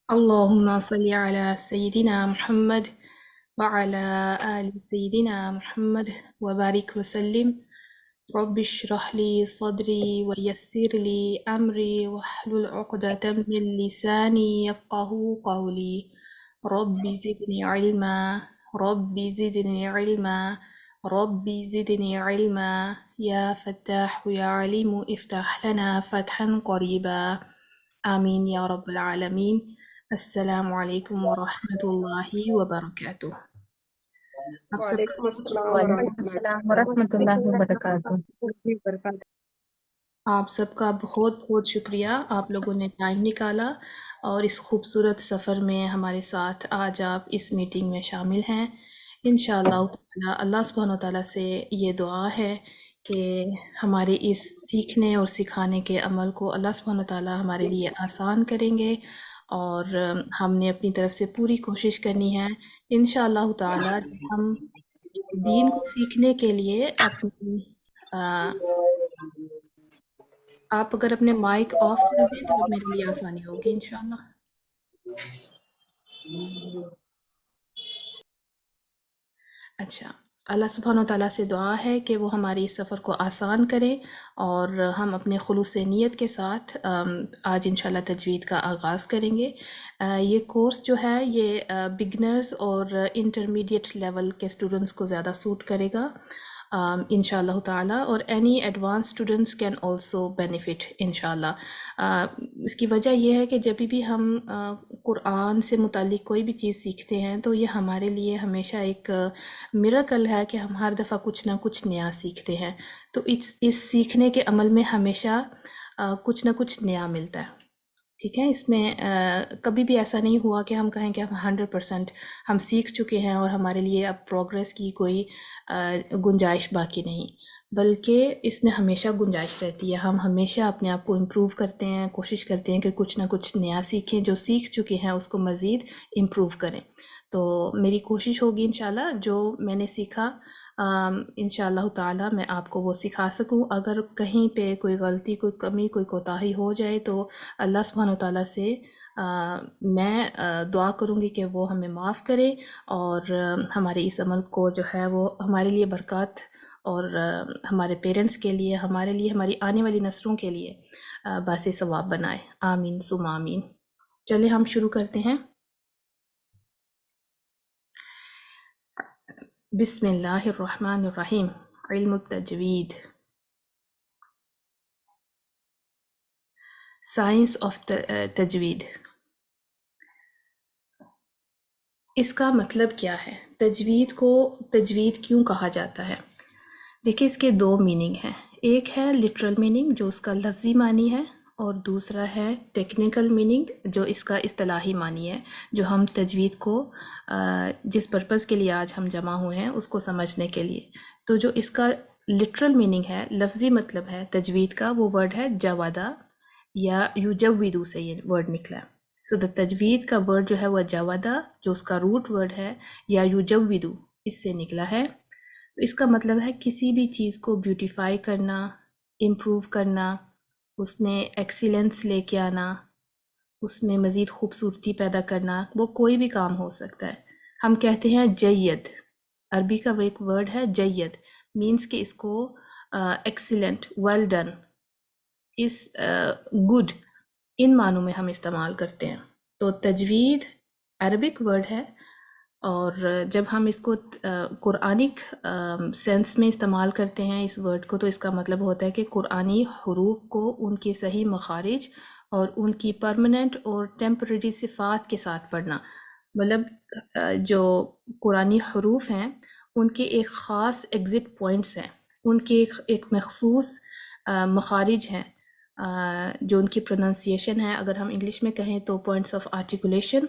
اللهم صل على سيدنا محمد وعلى آل سيدنا محمد وبارك وسلم. رب اشرح لي صدري ويسر لي أمري واحلل عقدة من لساني يفقه قولي. رب زدني علما، رب زدني علما، رب زدني علما. يا فتاح يا عليم افتح لنا فتحا قريبا. آمين يا رب العالمين. السلام علیکم ورحمۃ اللہ وبرکاتہ. آپ سب وعلیکم السلام وعلیکم ورحمۃ السلام ورحمۃ اللہ وبرکاتہ۔ اللہ وبرکاتہ۔ آپ سب کا بہت بہت شکریہ، آپ لوگوں نے ٹائم نکالا اور اس خوبصورت سفر میں ہمارے ساتھ آج آپ اس میٹنگ میں شامل ہیں۔ انشاءاللہ تعالی اللہ سبحانہ تعالیٰ سے یہ دعا ہے کہ ہمارے اس سیکھنے اور سکھانے کے عمل کو اللہ سبحانہ تعالیٰ ہمارے لیے آسان کریں گے، اور ہم نے اپنی طرف سے پوری کوشش کرنی ہے انشاءاللہ تعالیٰ ہم دین کو سیکھنے کے لیے اپنی آپ اگر اپنے مائک آف کر دیں تو میرے لیے آسانی ہوگی انشاءاللہ۔ اچھا، اللہ سبحانہ تعالیٰ سے دعا ہے کہ وہ ہماری اس سفر کو آسان کرے، اور ہم اپنے خلوص نیت کے ساتھ آج انشاءاللہ تجوید کا آغاز کریں گے۔ یہ کورس جو ہے یہ بگنرز اور انٹرمیڈیٹ لیول کے اسٹوڈنٹس کو زیادہ سوٹ کرے گا انشاءاللہ تعالیٰ، اور any advance students can also benefit انشاءاللہ۔ اس کی وجہ یہ ہے کہ جب بھی ہم قرآن سے متعلق کوئی بھی چیز سیکھتے ہیں تو یہ ہمارے لیے ہمیشہ ایک میریکل ہے کہ ہم ہر دفعہ کچھ نہ کچھ نیا سیکھتے ہیں، تو اس سیکھنے کے عمل میں ہمیشہ کچھ نہ کچھ نیا ملتا ہے، ٹھیک ہے۔ اس میں کبھی بھی ایسا نہیں ہوا کہ ہم کہیں کہ ہم 100% ہم سیکھ چکے ہیں اور ہمارے لیے اب پروگریس کی کوئی گنجائش باقی نہیں، بلکہ اس میں ہمیشہ گنجائش رہتی ہے۔ ہم ہمیشہ اپنے آپ کو امپروو کرتے ہیں، کوشش کرتے ہیں کہ کچھ نہ کچھ نیا سیکھیں، جو سیکھ چکے ہیں اس کو مزید امپروو کریں۔ تو میری کوشش ہوگی انشاءاللہ جو میں نے سیکھا انشاءاللہ تعالی میں آپ کو وہ سکھا سکوں۔ اگر کہیں پہ کوئی غلطی، کوئی کمی، کوئی کوتاہی ہو جائے تو اللہ سبحانہ تعالیٰ سے میں دعا کروں گی کہ وہ ہمیں معاف کرے، اور ہمارے اس عمل کو جو ہے وہ ہمارے لیے برکات، اور ہمارے پیرنٹس کے لیے، ہمارے لیے، ہماری آنے والی نسلوں کے لیے باعث ثواب بنائے۔ آمین ثم آمین۔ چلیں ہم شروع کرتے ہیں۔ بسم اللہ الرحمن الرحیم۔ علم التجوید، سائنس آف تجوید۔ اس کا مطلب کیا ہے؟ تجوید کو تجوید کیوں کہا جاتا ہے؟ دیکھیں اس کے دو میننگ ہیں، ایک ہے لٹرل میننگ جو اس کا لفظی معنی ہے، اور دوسرا ہے ٹیکنیکل میننگ جو اس کا اصطلاحی معنی ہے، جو ہم تجوید کو جس پرپس کے لیے آج ہم جمع ہوئے ہیں اس کو سمجھنے کے لیے۔ تو جو اس کا لٹرل میننگ ہے، لفظی مطلب ہے تجوید کا، وہ ورڈ ہے جوادہ یا یجودو سے یہ ورڈ نکلا ہے۔ سو دا تجوید کا ورڈ جو ہے وہ جوادہ، جو اس کا روٹ ورڈ ہے، یا یجودو اس سے نکلا ہے۔ اس کا مطلب ہے کسی بھی چیز کو بیوٹیفائی کرنا، امپروو کرنا، اس میں ایکسیلنس لے کے آنا، اس میں مزید خوبصورتی پیدا کرنا، وہ کوئی بھی کام ہو سکتا ہے۔ ہم کہتے ہیں جید، عربی کا وہ ایک ورڈ ہے جید، مینس کہ اس کو ایکسیلنٹ، ویل ڈن، اس گڈ، ان معنوں میں ہم استعمال کرتے ہیں۔ تو تجوید عربک ورڈ ہے، اور جب ہم اس کو قرآنک سینس میں استعمال کرتے ہیں اس ورڈ کو، تو اس کا مطلب ہوتا ہے کہ قرآنی حروف کو ان کی صحیح مخارج اور ان کی پرماننٹ اور ٹیمپریری صفات کے ساتھ پڑھنا۔ مطلب جو قرآنی حروف ہیں ان کے ایک خاص ایگزٹ پوائنٹس ہیں، ان کے ایک مخصوص مخارج ہیں، جو ان کی پروننسیشن ہے، اگر ہم انگلش میں کہیں تو پوائنٹس آف آرٹیکولیشن،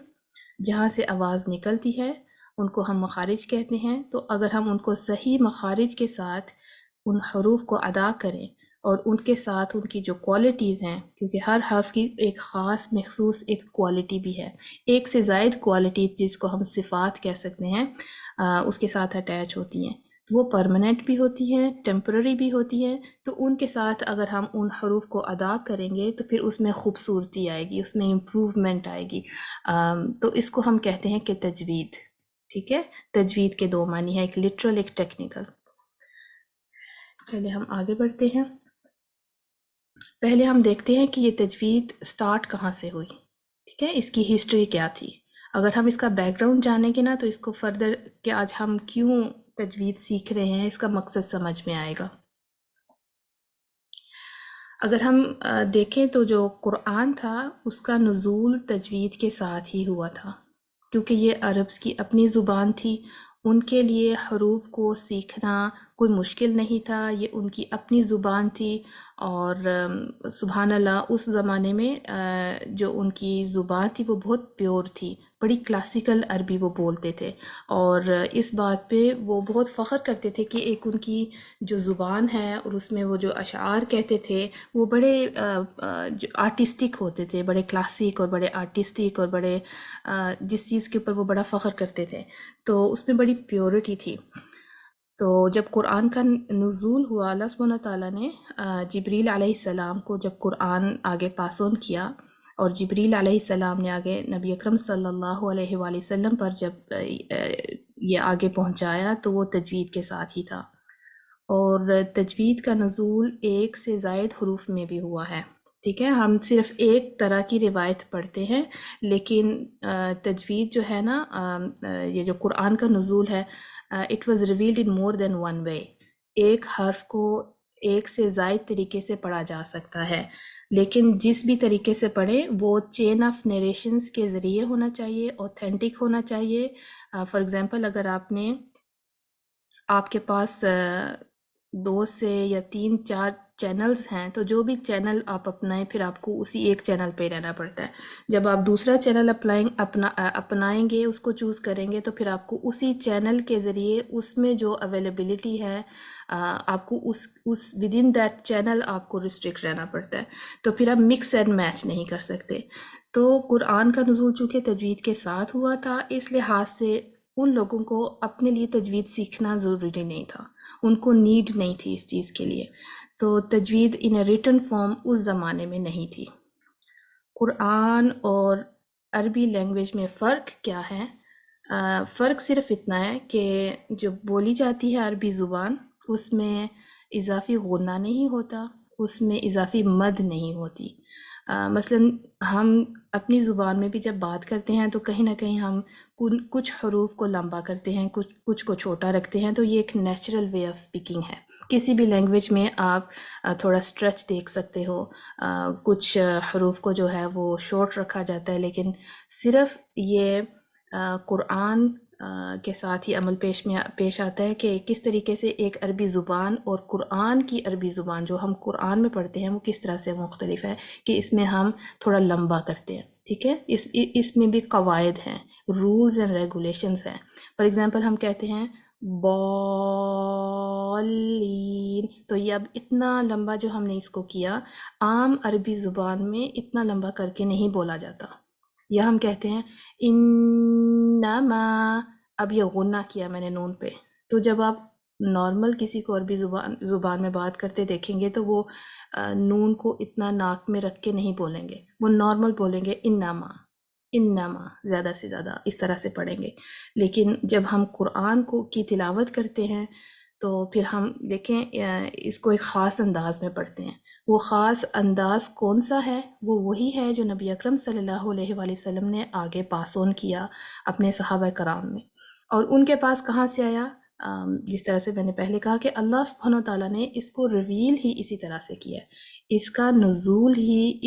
جہاں سے آواز نکلتی ہے ان کو ہم مخارج کہتے ہیں۔ تو اگر ہم ان کو صحیح مخارج کے ساتھ ان حروف کو ادا کریں، اور ان کے ساتھ ان کی جو کوالٹیز ہیں، کیونکہ ہر حرف کی ایک خاص مخصوص ایک کوالٹی بھی ہے، ایک سے زائد کوالٹی جس کو ہم صفات کہہ سکتے ہیں، اس کے ساتھ اٹیچ ہوتی ہیں۔ وہ پرماننٹ بھی ہوتی ہیں، ٹیمپرری بھی ہوتی ہیں، تو ان کے ساتھ اگر ہم ان حروف کو ادا کریں گے تو پھر اس میں خوبصورتی آئے گی، اس میں امپروومنٹ آئے گی۔ تو اس کو ہم کہتے ہیں کہ تجوید، ٹھیک ہے۔ تجوید کے دو معنی ہیں، ایک لٹرل ایک ٹیکنیکل۔ چلے ہم آگے بڑھتے ہیں۔ پہلے ہم دیکھتے ہیں کہ یہ تجوید سٹارٹ کہاں سے ہوئی، ٹھیک ہے، اس کی ہسٹری کیا تھی۔ اگر ہم اس کا بیک گراؤنڈ جانیں گے نا تو اس کو فردر کہ آج ہم کیوں تجوید سیکھ رہے ہیں، اس کا مقصد سمجھ میں آئے گا۔ اگر ہم دیکھیں تو جو قرآن تھا اس کا نزول تجوید کے ساتھ ہی ہوا تھا، کیونکہ یہ عربس کی اپنی زبان تھی، ان کے لیے حروف کو سیکھنا کوئی مشکل نہیں تھا، یہ ان کی اپنی زبان تھی۔ اور سبحان اللہ اس زمانے میں جو ان کی زبان تھی وہ بہت پیور تھی، بڑی کلاسیکل عربی وہ بولتے تھے، اور اس بات پہ وہ بہت فخر کرتے تھے کہ ایک ان کی جو زبان ہے اور اس میں وہ جو اشعار کہتے تھے وہ بڑے جو آرٹسٹک ہوتے تھے، بڑے کلاسک اور بڑے آرٹسٹک اور بڑے جس چیز کے اوپر وہ بڑا فخر کرتے تھے، تو اس میں بڑی پیورٹی تھی۔ تو جب قرآن کا نزول ہوا، اللہ سبحانہ تعالیٰ نے جبریل علیہ السلام کو جب قرآن آگے پاس آن کیا، اور جبریل علیہ السلام نے آگے نبی اکرم صلی اللہ علیہ وآلہ وسلم پر جب یہ آگے پہنچایا تو وہ تجوید کے ساتھ ہی تھا۔ اور تجوید کا نزول ایک سے زائد حروف میں بھی ہوا ہے، ٹھیک ہے۔ ہم صرف ایک طرح کی روایت پڑھتے ہیں، لیکن تجوید جو ہے نا، یہ جو قرآن کا نزول ہے، it was revealed in more than one way. ایک حرف کو ایک سے زائد طریقے سے پڑھا جا سکتا ہے، لیکن جس بھی طریقے سے پڑھیں وہ چین آف نیریشنز کے ذریعے ہونا چاہیے، اوتھینٹک ہونا چاہیے۔ فار ایگزامپل اگر آپ کے پاس 2 سے یا 3-4 چینلز ہیں، تو جو بھی چینل آپ اپنائیں پھر آپ کو اسی ایک چینل پہ رہنا پڑتا ہے۔ جب آپ دوسرا چینل اپنائیں گے، اس کو چوز کریں گے، تو پھر آپ کو اسی چینل کے ذریعے اس میں جو اویلیبلٹی ہے آپ کو اس ود ان دیٹ چینل آپ کو ریسٹرکٹ رہنا پڑتا ہے، تو پھر آپ مکس اینڈ میچ نہیں کر سکتے۔ تو قرآن کا نزول چونکہ تجوید کے ساتھ ہوا تھا، اس لحاظ سے ان لوگوں کو اپنے لیے تجوید سیکھنا ضروری نہیں تھا، ان کو نیڈ نہیں تھی اس چیز کے لیے۔ تو تجوید ان اے ریٹن فارم اس زمانے میں نہیں تھی۔ قرآن اور عربی لینگویج میں فرق کیا ہے؟ فرق صرف اتنا ہے کہ جو بولی جاتی ہے عربی زبان، اس میں اضافی غنہ نہیں ہوتا، اس میں اضافی مد نہیں ہوتی۔ مثلاً ہم اپنی زبان میں بھی جب بات کرتے ہیں تو کہیں نہ کہیں ہم کچھ حروف کو لمبا کرتے ہیں، کچھ کو چھوٹا رکھتے ہیں، تو یہ ایک نیچرل وے آف اسپیکنگ ہے۔ کسی بھی لینگویج میں آپ تھوڑا اسٹریچ دیکھ سکتے ہو، کچھ حروف کو جو ہے وہ شارٹ رکھا جاتا ہے، لیکن صرف یہ قرآن کے ساتھ ہی عمل پیش آتا ہے کہ کس طریقے سے ایک عربی زبان اور قرآن کی عربی زبان جو ہم قرآن میں پڑھتے ہیں وہ کس طرح سے مختلف ہے، کہ اس میں ہم تھوڑا لمبا کرتے ہیں، ٹھیک ہے۔ اس میں بھی قواعد ہیں، رولز اینڈ ریگولیشنز ہیں۔ فار ایگزامپل ہم کہتے ہیں بالین، تو یہ اب اتنا لمبا جو ہم نے اس کو کیا، عام عربی زبان میں اتنا لمبا کر کے نہیں بولا جاتا۔ یا ہم کہتے ہیں انما، اب یہ غنہ کیا میں نے نون پہ، تو جب آپ نارمل کسی کو عربی زبان میں بات کرتے دیکھیں گے تو وہ نون کو اتنا ناک میں رکھ کے نہیں بولیں گے، وہ نارمل بولیں گے انما، زیادہ سے زیادہ اس طرح سے پڑھیں گے۔ لیکن جب ہم قرآن کی تلاوت کرتے ہیں تو پھر ہم دیکھیں اس کو ایک خاص انداز میں پڑھتے ہیں۔ وہ خاص انداز کون سا ہے؟ وہ وہی ہے جو نبی اکرم صلی اللہ علیہ وآلہ وسلم نے آگے پاس آن کیا اپنے صحابہ کرام میں، اور ان کے پاس کہاں سے آیا؟ جس طرح سے میں نے پہلے کہا کہ اللہ سبحانہ وتعالیٰ نے اس کو ریویل ہی اسی طرح سے کیا ہے، اس کا نزول ہی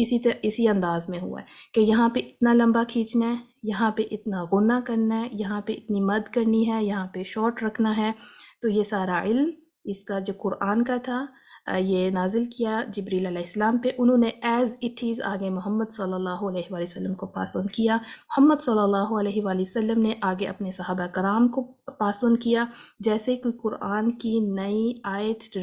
اسی انداز میں ہوا ہے کہ یہاں پہ اتنا لمبا کھینچنا ہے، یہاں پہ اتنا غنہ کرنا ہے، یہاں پہ اتنی مد کرنی ہے، یہاں پہ شارٹ رکھنا ہے۔ تو یہ سارا علم اس کا جو قرآن کا تھا، یہ نازل کیا جبریل علیہ السلام پہ، انہوں نے ایز اٹ از آگے محمد صلی اللہ علیہ وآلہ وسلم کو پاس آن کیا، محمد صلی اللہ علیہ وآلہ وسلم نے آگے اپنے صحابہ کرام کو پاس آن کیا۔ جیسے کوئی قرآن کی نئی آیت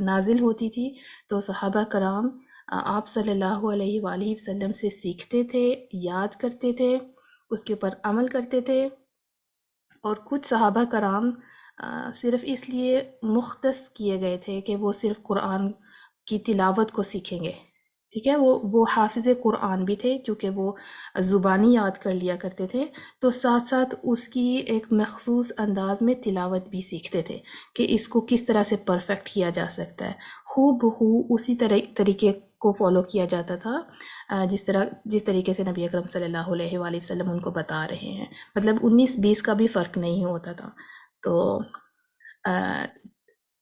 نازل ہوتی تھی تو صحابہ کرام آپ صلی اللہ علیہ وآلہ وسلم سے سیکھتے تھے، یاد کرتے تھے، اس کے اوپر عمل کرتے تھے، اور کچھ صحابہ کرام صرف اس لیے مختص کیے گئے تھے کہ وہ صرف قرآن کی تلاوت کو سیکھیں گے، ٹھیک ہے، وہ حافظ قرآن بھی تھے کیونکہ وہ زبانی یاد کر لیا کرتے تھے، تو ساتھ ساتھ اس کی ایک مخصوص انداز میں تلاوت بھی سیکھتے تھے کہ اس کو کس طرح سے پرفیکٹ کیا جا سکتا ہے۔ خوب اسی طریقے کو فالو کیا جاتا تھا جس طریقے سے نبی اکرم صلی اللہ علیہ وآلہ وسلم ان کو بتا رہے ہیں، مطلب 19-20 کا بھی فرق نہیں ہوتا تھا۔ تو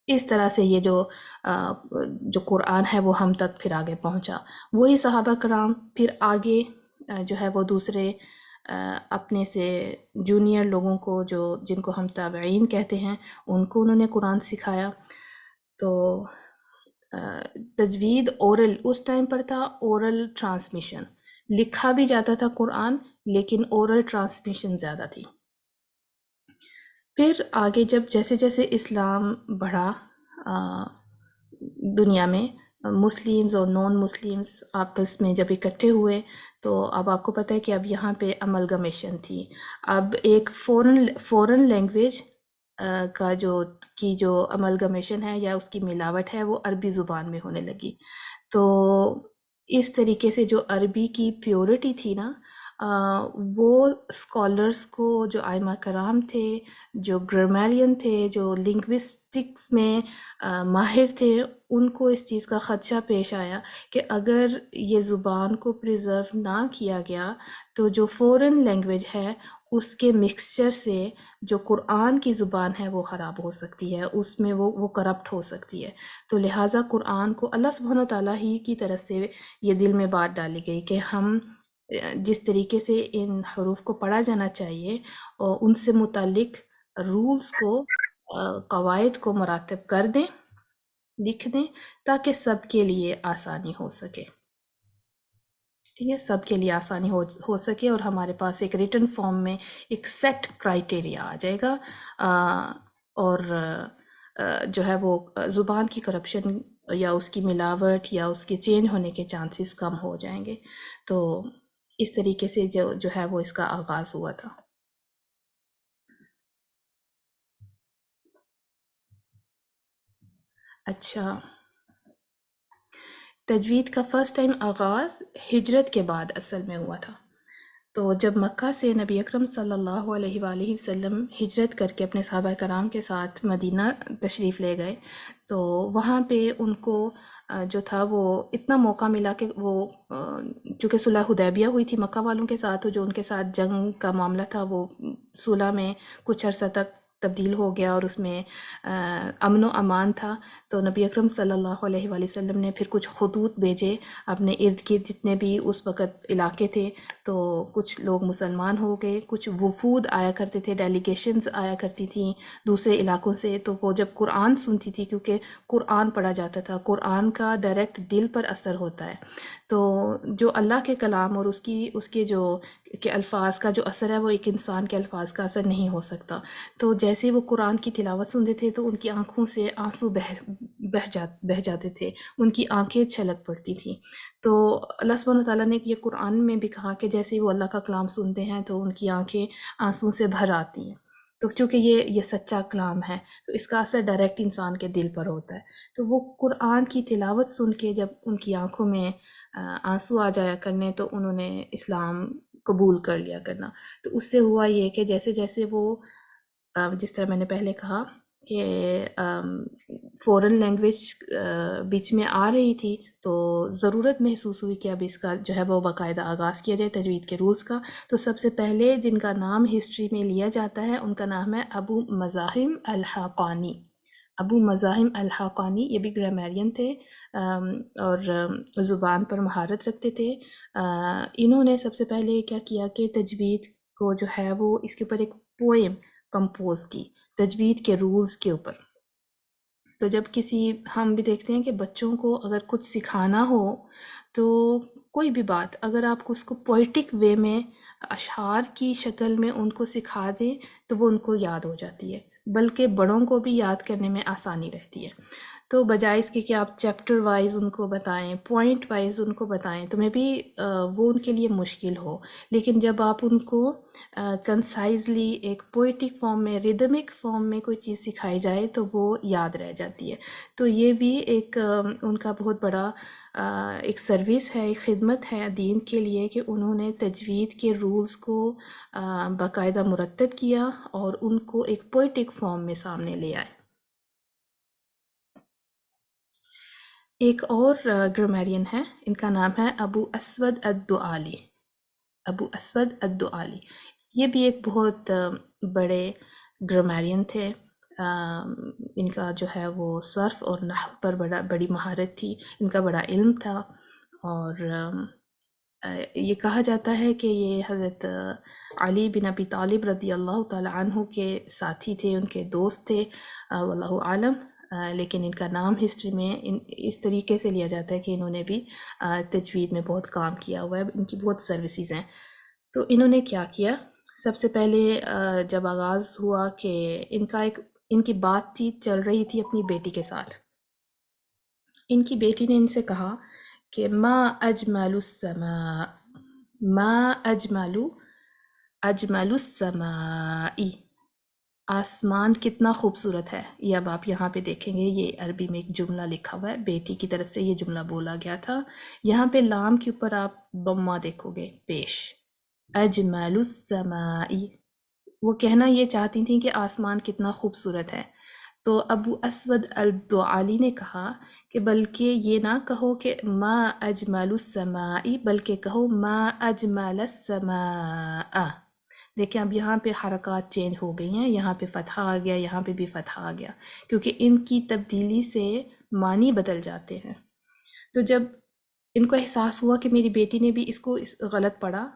اس طرح سے یہ جو قرآن ہے وہ ہم تک پھر آگے پہنچا۔ وہی صحابہ کرام پھر آگے جو ہے وہ دوسرے اپنے سے جونیئر لوگوں کو جن کو ہم تابعین کہتے ہیں ان کو انہوں نے قرآن سکھایا۔ تو تجوید اورل اس ٹائم پر تھا، اورل ٹرانسمیشن، لکھا بھی جاتا تھا قرآن لیکن اورل ٹرانسمیشن زیادہ تھی۔ پھر آگے جیسے جیسے اسلام بڑھا دنیا میں، مسلمز اور نان مسلمز آپس میں جب اکٹھے ہوئے تو اب آپ کو پتہ ہے کہ اب یہاں پہ املگمیشن تھی۔ اب ایک فورن لینگویج کا جو املگمیشن ہے یا اس کی ملاوٹ ہے وہ عربی زبان میں ہونے لگی۔ تو اس طریقے سے جو عربی کی پیورٹی تھی نا، وہ اسکالرس کو، جو ائمہ کرام تھے، جو گرامیرین تھے، جو لنگوسٹکس میں ماہر تھے، ان کو اس چیز کا خدشہ پیش آیا کہ اگر یہ زبان کو پریزرو نہ کیا گیا تو جو فورن لینگویج ہے اس کے مکسچر سے جو قرآن کی زبان ہے وہ خراب ہو سکتی ہے، اس میں وہ کرپٹ ہو سکتی ہے۔ تو لہٰذا قرآن کو اللہ سبحانہ تعالیٰ ہی کی طرف سے یہ دل میں بات ڈالی گئی کہ ہم جس طریقے سے ان حروف کو پڑھا جانا چاہیے اور ان سے متعلق رولز کو، قواعد کو مرتب کر دیں، لکھ دیں، تاکہ سب کے لیے آسانی ہو سکے، ٹھیک ہے، سب کے لیے آسانی ہو سکے اور ہمارے پاس ایک ریٹن فارم میں ایک سیٹ کرائٹیریا آ جائے گا، اور جو ہے وہ زبان کی کرپشن یا اس کی ملاوٹ یا اس کے چینج ہونے کے چانسز کم ہو جائیں گے۔ تو اس طریقے سے جو ہے وہ اس کا آغاز ہوا تھا۔ اچھا، تجوید کا فرسٹ ٹائم آغاز ہجرت کے بعد اصل میں ہوا تھا۔ تو جب مکہ سے نبی اکرم صلی اللہ علیہ وآلہ وسلم ہجرت کر کے اپنے صحابہ کرام کے ساتھ مدینہ تشریف لے گئے تو وہاں پہ ان کو جو تھا وہ اتنا موقع ملا کہ وہ چونکہ صلح حدیبیہ ہوئی تھی مکہ والوں کے ساتھ، جو ان کے ساتھ جنگ کا معاملہ تھا وہ صلح میں کچھ عرصہ تک تبدیل ہو گیا اور اس میں امن و امان تھا۔ تو نبی اکرم صلی اللہ علیہ وآلہ وسلم نے پھر کچھ خطوط بھیجے اپنے ارد گرد جتنے بھی اس وقت علاقے تھے، تو کچھ لوگ مسلمان ہو گئے، کچھ وفود آیا کرتے تھے، ڈیلیگیشنز آیا کرتی تھیں دوسرے علاقوں سے، تو وہ جب قرآن سنتی تھی، کیونکہ قرآن پڑھا جاتا تھا، قرآن کا ڈائریکٹ دل پر اثر ہوتا ہے، تو جو اللہ کے کلام اور اس کے جو کہ الفاظ کا جو اثر ہے وہ ایک انسان کے الفاظ کا اثر نہیں ہو سکتا۔ تو جیسے وہ قرآن کی تلاوت سنتے تھے تو ان کی آنکھوں سے آنسو بہہ جاتے تھے، ان کی آنکھیں چھلک پڑتی تھیں۔ تو اللہ سبحانہ تعالیٰ نے یہ قرآن میں بھی کہا کہ جیسے وہ اللہ کا کلام سنتے ہیں تو ان کی آنکھیں آنسو سے بھر آتی ہیں، تو چونکہ یہ سچا کلام ہے تو اس کا اثر ڈائریکٹ انسان کے دل پر ہوتا ہے۔ تو وہ قرآن کی تلاوت سن کے جب ان کی آنکھوں میں آنسو آ جایا کرنے تو انہوں نے اسلام قبول کر لیا کرنا۔ تو اس سے ہوا یہ کہ جیسے جیسے وہ جس طرح میں نے پہلے کہا کہ فورن لینگویج بیچ میں آ رہی تھی تو ضرورت محسوس ہوئی کہ اب اس کا جو ہے وہ باقاعدہ آغاز کیا جائے تجوید کے رولز کا۔ تو سب سے پہلے جن کا نام ہسٹری میں لیا جاتا ہے ان کا نام ہے ابو مزاحم الحقانی۔ ابو مزاحم الحقانی یہ بھی گرامیرین تھے اور زبان پر مہارت رکھتے تھے۔ انہوں نے سب سے پہلے کیا کیا کہ تجوید کو جو ہے وہ اس کے اوپر ایک پوئم کمپوز کی، تجوید کے رولز کے اوپر۔ تو جب ہم بھی دیکھتے ہیں کہ بچوں کو اگر کچھ سکھانا ہو تو کوئی بھی بات اگر آپ کو اس کو پوئٹک وے میں اشعار کی شکل میں ان کو سکھا دیں تو وہ ان کو یاد ہو جاتی ہے، بلکہ بڑوں کو بھی یاد کرنے میں آسانی رہتی ہے۔ تو بجائے اس کے کہ آپ چیپٹر وائز ان کو بتائیں، پوائنٹ وائز ان کو بتائیں، تو میں بھی وہ ان کے لیے مشکل ہو، لیکن جب آپ ان کو کنسائزلی ایک پوئٹک فارم میں، ریدمک فارم میں کوئی چیز سکھائی جائے تو وہ یاد رہ جاتی ہے۔ تو یہ بھی ایک ان کا بہت بڑا ایک سروس ہے، ایک خدمت ہے دین کے لیے کہ انہوں نے تجوید کے رولز کو باقاعدہ مرتب کیا اور ان کو ایک پوئٹک فارم میں سامنے لے آئے۔ ایک اور گرامیرین ہے، ان کا نام ہے ابو اسود الدؤلی۔ ابو اسود الدؤلی یہ بھی ایک بہت بڑے گرامیرین تھے۔ ان کا جو ہے وہ صرف اور نحو پر بڑی مہارت تھی، ان کا بڑا علم تھا، اور یہ کہا جاتا ہے کہ یہ حضرت علی بن ابی طالب رضی اللہ تعالی عنہ کے ساتھی تھے، ان کے دوست تھے، واللہ عالم۔ لیکن ان کا نام ہسٹری میں اس طریقے سے لیا جاتا ہے کہ انہوں نے بھی تجوید میں بہت کام کیا ہوا ہے، ان کی بہت سروسز ہیں۔ تو انہوں نے کیا کیا، سب سے پہلے جب آغاز ہوا کہ ان کی بات چیت چل رہی تھی اپنی بیٹی کے ساتھ، ان کی بیٹی نے ان سے کہا کہ ما اجمل السماء، ما اجمل السماء، آسمان کتنا خوبصورت ہے۔ یہ اب آپ یہاں پہ دیکھیں گے، یہ عربی میں ایک جملہ لکھا ہوا ہے، بیٹی کی طرف سے یہ جملہ بولا گیا تھا۔ یہاں پہ لام کے اوپر آپ ضمہ دیکھو گے پیش، اجمل السماء، وہ کہنا یہ چاہتی تھیں کہ آسمان کتنا خوبصورت ہے۔ تو ابو اسود الدؤلی نے کہا کہ بلکہ یہ نہ کہو کہ ما اجمل السماء، بلکہ کہو ما اجمل السماء۔ دیکھیں اب یہاں پہ حرکات چینج ہو گئی ہیں، یہاں پہ فتحہ آ گیا، یہاں پہ بھی فتحہ آ گیا، کیونکہ ان کی تبدیلی سے معنی بدل جاتے ہیں۔ تو جب ان کو احساس ہوا کہ میری بیٹی نے بھی اس کو غلط پڑھا،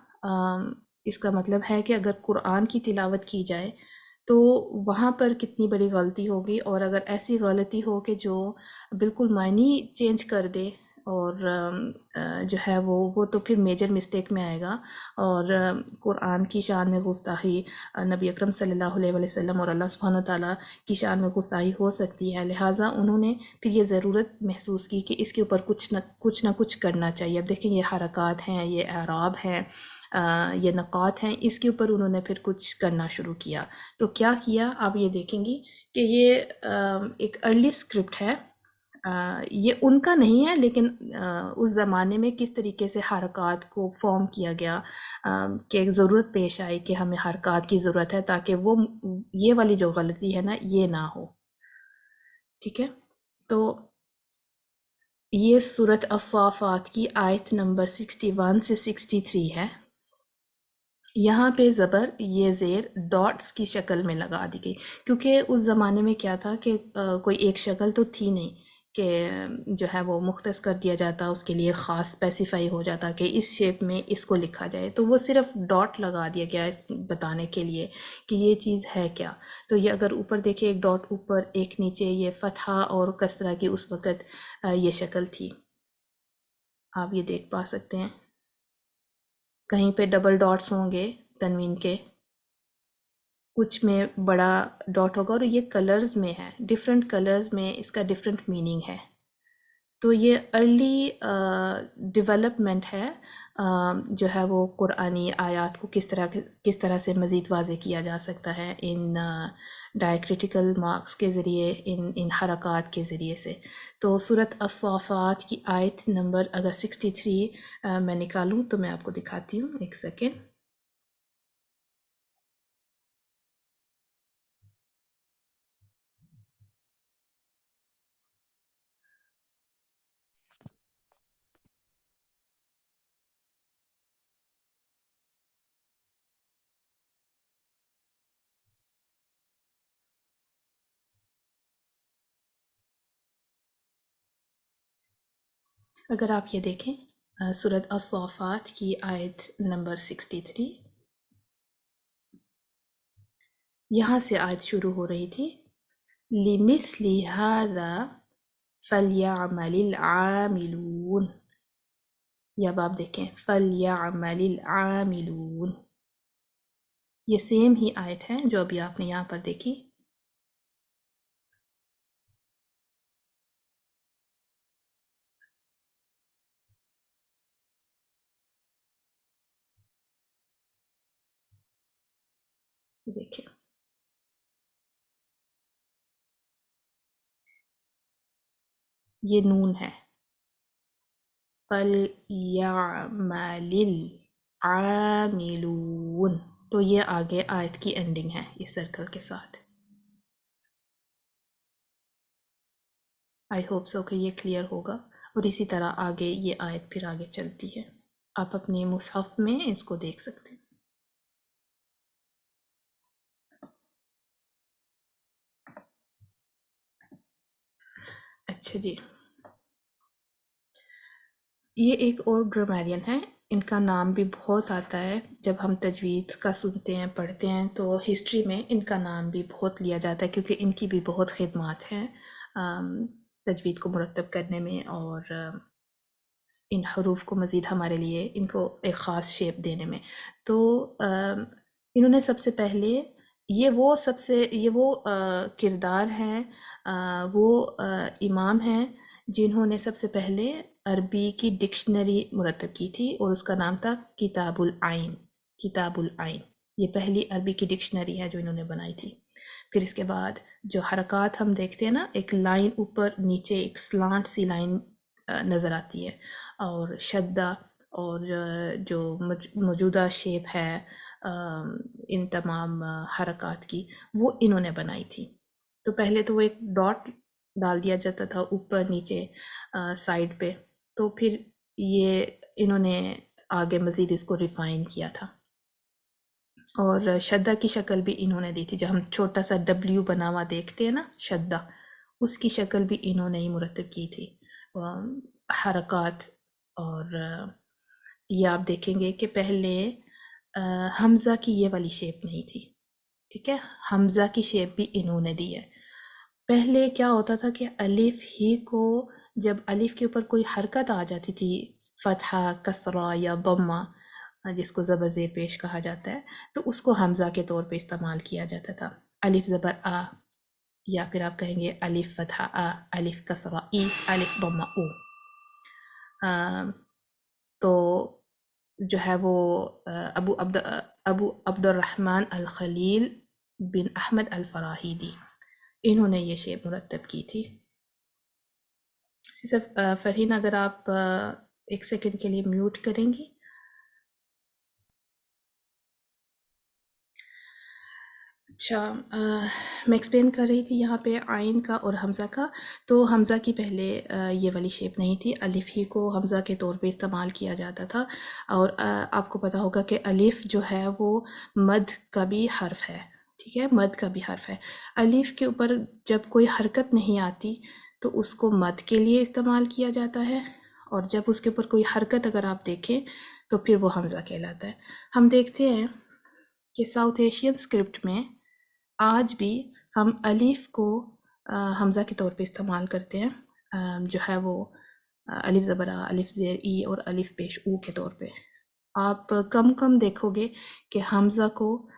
اس کا مطلب ہے کہ اگر قرآن کی تلاوت کی جائے تو وہاں پر کتنی بڑی غلطی ہوگی، اور اگر ایسی غلطی ہو کہ جو بالکل معنی چینج کر دے اور جو ہے وہ تو پھر میجر مسٹیک میں آئے گا، اور قرآن کی شان میں گستاخی، نبی اکرم صلی اللہ علیہ وسلم اور اللہ سبحانہ تعالیٰ کی شان میں گستاخی ہو سکتی ہے۔ لہٰذا انہوں نے پھر یہ ضرورت محسوس کی کہ اس کے اوپر کچھ نہ کچھ کرنا چاہیے۔ اب دیکھیں یہ حرکات ہیں، یہ اعراب ہیں، یہ نقاط ہیں، اس کے اوپر انہوں نے پھر کچھ کرنا شروع کیا۔ تو کیا کیا آپ یہ دیکھیں گی کہ یہ ایک ارلی اسکرپٹ ہے، یہ ان کا نہیں ہے، لیکن اس زمانے میں کس طریقے سے حرکات کو فارم کیا گیا کہ ایک ضرورت پیش آئی کہ ہمیں حرکات کی ضرورت ہے تاکہ وہ یہ والی جو غلطی ہے نا یہ نہ ہو۔ ٹھیک ہے، تو یہ سورۃ الصافات کی آیت نمبر 61 سے 63 ہے۔ یہاں پہ زبر یہ زیر ڈاٹس کی شکل میں لگا دی گئی، کیونکہ اس زمانے میں کیا تھا کہ کوئی ایک شکل تو تھی نہیں کہ جو ہے وہ مختص کر دیا جاتا، اس کے لیے خاص اسپیسیفائی ہو جاتا کہ اس شیپ میں اس کو لکھا جائے، تو وہ صرف ڈاٹ لگا دیا گیا اس بتانے کے لیے کہ یہ چیز ہے کیا۔ تو یہ اگر اوپر دیکھیں، ایک ڈاٹ اوپر ایک نیچے، یہ فتحہ اور کسرہ کی اس وقت یہ شکل تھی، آپ یہ دیکھ پا سکتے ہیں۔ کہیں پہ ڈبل ڈاٹس ہوں گے تنوین کے، کچھ میں بڑا ڈاٹ ہوگا، اور یہ کلرز میں ہے، ڈیفرنٹ کلرز میں اس کا ڈیفرنٹ میننگ ہے۔ تو یہ ارلی ڈیولپمنٹ ہے جو ہے وہ قرآنی آیات کو کس طرح سے مزید واضح کیا جا سکتا ہے ان ڈائیکریٹیکل مارکس کے ذریعے، ان حرکات کے ذریعے سے۔ تو سورۃ الصافات کی آیت نمبر اگر 63 میں نکالوں تو میں آپ کو دکھاتی ہوں، ایک سیکنڈ۔ اگر آپ یہ دیکھیں سورۃ الصافات کی آیت نمبر 63، یہاں سے آیت شروع ہو رہی تھی، لِمِثْلِ هَذَا فَلْيَعْمَلِ الْعَامِلُونَ، یہ اب آپ دیکھیں فَلْيَعْمَلِ الْعَامِلُونَ، یہ سیم ہی آیت ہے جو ابھی آپ نے یہاں پر دیکھی۔ دیکھیں یہ نون ہے، فَلْيَعْمَلِ الْعَامِلُونَ، تو یہ آگے آیت کی اینڈنگ ہے اس سرکل کے ساتھ۔ آئی ہوپ سو کہ یہ کلیئر ہوگا، اور اسی طرح آگے یہ آیت پھر آگے چلتی ہے، آپ اپنے مصحف میں اس کو دیکھ سکتے ہیں۔ اچھا جی، یہ ایک اور گرامیرین ہے، ان کا نام بھی بہت آتا ہے، جب ہم تجوید کا سنتے ہیں پڑھتے ہیں تو ہسٹری میں ان کا نام بھی بہت لیا جاتا ہے، کیونکہ ان کی بھی بہت خدمات ہیں تجوید کو مرتب کرنے میں، اور ان حروف کو مزید ہمارے لیے ان کو ایک خاص شیپ دینے میں۔ تو انہوں نے سب سے پہلے یہ وہ کردار ہیں، وہ امام ہیں جنہوں نے سب سے پہلے عربی کی ڈکشنری مرتب کی تھی، اور اس کا نام تھا کتاب العین۔ کتاب العین یہ پہلی عربی کی ڈکشنری ہے جو انہوں نے بنائی تھی۔ پھر اس کے بعد جو حرکات ہم دیکھتے ہیں نا، ایک لائن اوپر نیچے ایک سلانٹ سی لائن نظر آتی ہے، اور شدہ اور جو موجودہ شیپ ہے ان تمام حرکات کی، وہ انہوں نے بنائی تھی۔ تو پہلے تو وہ ایک ڈاٹ ڈال دیا جاتا تھا اوپر نیچے سائڈ پہ، تو پھر یہ انہوں نے آگے مزید اس کو ریفائن کیا تھا، اور شدہ کی شکل بھی انہوں نے دی تھی، جو ہم چھوٹا سا ڈبلیو بنا ہوا دیکھتے ہیں نا شدہ، اس کی شکل بھی انہوں نے ہی مرتب کی تھی۔ حرکات، اور یہ آپ دیکھیں گے کہ پہلے حمزہ کی یہ والی شیپ نہیں تھی، ٹھیک ہے، حمزہ کی شیپ بھی انہوں نے دی ہے۔ پہلے کیا ہوتا تھا کہ الف ہی کو جب الف کے اوپر کوئی حرکت آ جاتی تھی، فتحہ، کسرہ یا ضمہ، جس کو زبر زیر پیش کہا جاتا ہے، تو اس کو حمزہ کے طور پہ استعمال کیا جاتا تھا، الف زبر آ، یا پھر آپ کہیں گے الف فتحہ آ، الف کسرہ ای، الف ضمہ او۔ تو جو ہے وہ ابو عبد الرحمن الخلیل بن احمد الفراہیدی، انہوں نے یہ شیپ مرتب کی تھی۔ صرف فرحین اگر آپ ایک سیکنڈ کے لیے میوٹ کریں گی۔ اچھا، میں ایکسپلین کر رہی تھی یہاں پہ آئین کا اور حمزہ کا۔ تو حمزہ کی پہلے یہ والی شیپ نہیں تھی، الف ہی کو حمزہ کے طور پہ استعمال کیا جاتا تھا، اور آپ کو پتہ ہوگا کہ الف جو ہے وہ مد کا بھی حرف ہے، ٹھیک ہے، مد کا بھی حرف ہے۔ الف کے اوپر جب کوئی حرکت نہیں آتی تو اس کو مد کے لیے استعمال کیا جاتا ہے، اور جب اس کے اوپر کوئی حرکت اگر آپ دیکھیں تو پھر وہ حمزہ کہلاتا ہے۔ ہم دیکھتے ہیں کہ ساؤتھ ایشین اسکرپٹ میں آج بھی ہم الف کو حمزہ کے طور پہ استعمال کرتے ہیں، جو ہے وہ الف زبر آ، الف زیر ای اور الف پیش او کے طور پہ۔ آپ کم دیکھو گے کہ حمزہ کو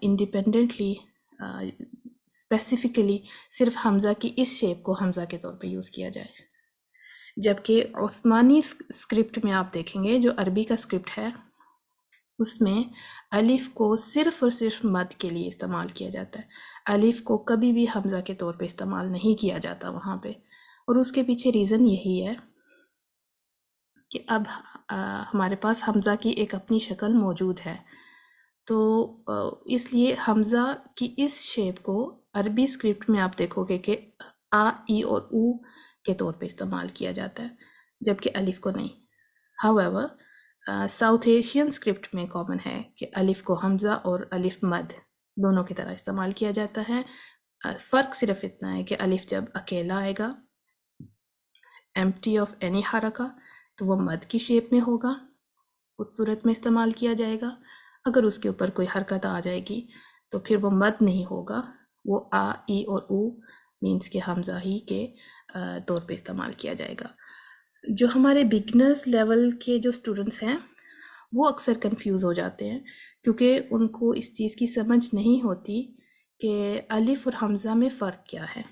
انڈیپینڈنٹلی اسپیسیفکلی صرف حمزہ کی اس شیپ کو حمزہ کے طور پہ یوز کیا جائے، جبکہ عثمانی اسکرپٹ میں آپ دیکھیں گے، جو عربی کا اسکرپٹ ہے، اس میں الف کو صرف اور صرف مد کے لیے استعمال کیا جاتا ہے، الف کو کبھی بھی حمزہ کے طور پہ استعمال نہیں کیا جاتا وہاں پہ، اور اس کے پیچھے ریزن یہی ہے کہ اب ہمارے پاس حمزہ کی ایک اپنی شکل موجود ہے، تو اس لیے حمزہ کی اس شیپ کو عربی اسکرپٹ میں آپ دیکھو گے کہ آ، ای اور او کے طور پہ استعمال کیا جاتا ہے، جبکہ الف کو نہیں۔ However, ساؤتھ ایشین اسکرپٹ میں کامن ہے کہ الف کو حمزہ اور الف مد دونوں کی طرح استعمال کیا جاتا ہے۔ فرق صرف اتنا ہے کہ الف جب اکیلا آئے گا empty of any حرکہ تو وہ مد کی شیپ میں ہوگا، اس صورت میں استعمال کیا جائے گا۔ اگر اس کے اوپر کوئی حرکت آ جائے گی تو پھر وہ مد نہیں ہوگا، وہ آ، ای اور او مینس کہ حمزہ ہی کے طور پہ استعمال کیا جائے گا۔ جو ہمارے بگنرز لیول کے جو اسٹوڈنٹس ہیں وہ اکثر کنفیوز ہو جاتے ہیں، کیونکہ ان کو اس چیز کی سمجھ نہیں ہوتی کہ الف اور حمزہ میں فرق کیا ہے۔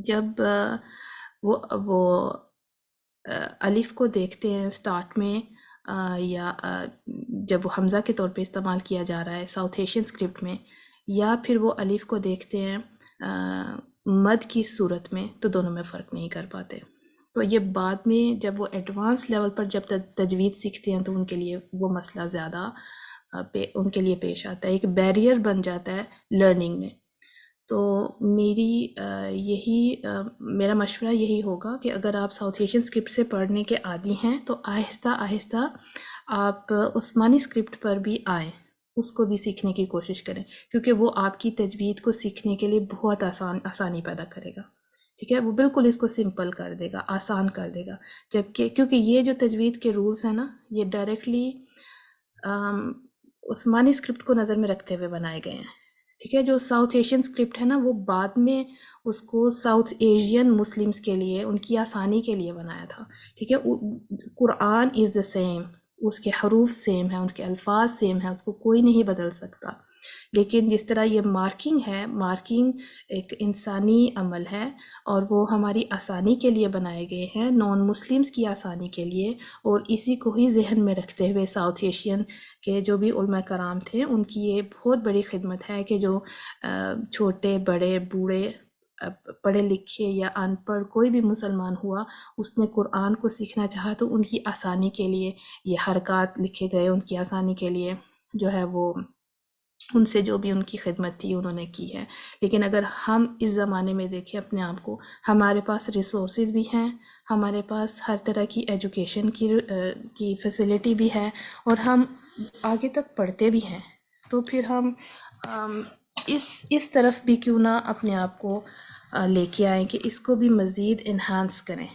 جب وہ الف کو دیکھتے ہیں سٹارٹ میں یا جب وہ حمزہ کے طور پہ استعمال کیا جا رہا ہے ساؤتھ ایشین اسکرپٹ میں، یا پھر وہ الف کو دیکھتے ہیں مد کی صورت میں، تو دونوں میں فرق نہیں کر پاتے. تو یہ بعد میں جب وہ ایڈوانس لیول پر جب تجوید سیکھتے ہیں تو ان کے لیے وہ مسئلہ زیادہ ان کے لیے پیش آتا ہے، ایک بیریئر بن جاتا ہے لرننگ میں. تو میرا مشورہ یہی ہوگا کہ اگر آپ ساؤتھ ایشین اسکرپٹ سے پڑھنے کے عادی ہیں تو آہستہ آہستہ آپ عثمانی اسکرپٹ پر بھی آئیں، اس کو بھی سیکھنے کی کوشش کریں، کیونکہ وہ آپ کی تجوید کو سیکھنے کے لیے بہت آسانی پیدا کرے گا. ٹھیک ہے، وہ بالکل اس کو سمپل کر دے گا، آسان کر دے گا. جبکہ کیونکہ یہ جو تجوید کے رولز ہیں نا، یہ ڈائریکٹلی عثمانی اسکرپٹ کو نظر میں رکھتے ہوئے بنائے گئے ہیں. ٹھیک ہے، جو ساؤتھ ایشین اسکرپٹ ہے نا، وہ بعد میں اس کو ساؤتھ ایشین مسلمس کے لیے ان کی آسانی کے لیے بنایا تھا. ٹھیک ہے، قرآن از دا سیم، اس کے حروف سیم ہیں، ان کے الفاظ سیم ہیں، اس کو کوئی نہیں بدل سکتا. لیکن جس طرح یہ مارکنگ ہے، مارکنگ ایک انسانی عمل ہے اور وہ ہماری آسانی کے لیے بنائے گئے ہیں، نان مسلمس کی آسانی کے لیے. اور اسی کو ہی ذہن میں رکھتے ہوئے ساؤتھ ایشین کے جو بھی علماء کرام تھے، ان کی یہ بہت بڑی خدمت ہے کہ جو چھوٹے بڑے بوڑھے پڑھے لکھے یا ان پڑھ کوئی بھی مسلمان ہوا، اس نے قرآن کو سیکھنا چاہا تو ان کی آسانی کے لیے یہ حرکات لکھے گئے، ان کی آسانی کے لیے جو ہے وہ ان سے جو بھی ان کی خدمت تھی انہوں نے کی ہے. لیکن اگر ہم اس زمانے میں دیکھیں اپنے آپ کو، ہمارے پاس ریسورسز بھی ہیں، ہمارے پاس ہر طرح کی ایجوکیشن کی فیسلٹی بھی ہے، اور ہم آگے تک پڑھتے بھی ہیں، تو پھر ہم اس طرف بھی کیوں نہ اپنے آپ کو لے کے آئیں کہ اس کو بھی مزید انہانس کریں،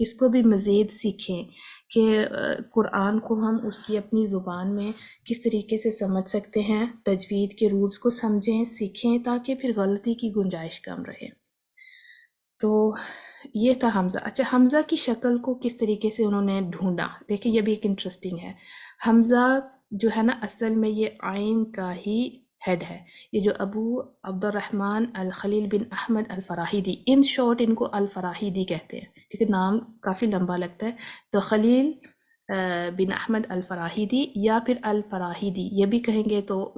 اس کو بھی مزید سیکھیں کہ قرآن کو ہم اس کی اپنی زبان میں کس طریقے سے سمجھ سکتے ہیں، تجوید کے رولز کو سمجھیں، سیکھیں، تاکہ پھر غلطی کی گنجائش کم رہے. تو یہ تھا حمزہ. اچھا، حمزہ کی شکل کو کس طریقے سے انہوں نے ڈھونڈا، دیکھیں یہ بھی ایک انٹرسٹنگ ہے. حمزہ جو ہے نا، اصل میں یہ عین کا ہی ہیڈ ہے. یہ جو ابو عبد الرحمن الخلیل بن احمد الفراہیدی، ان شارٹ ان کو الفراہیدی کہتے ہیں، ٹھیک ہے، نام کافی لمبا لگتا ہے. تو خلیل بن احمد الفراہیدی یا پھر الفراہیدی یہ بھی کہیں گے تو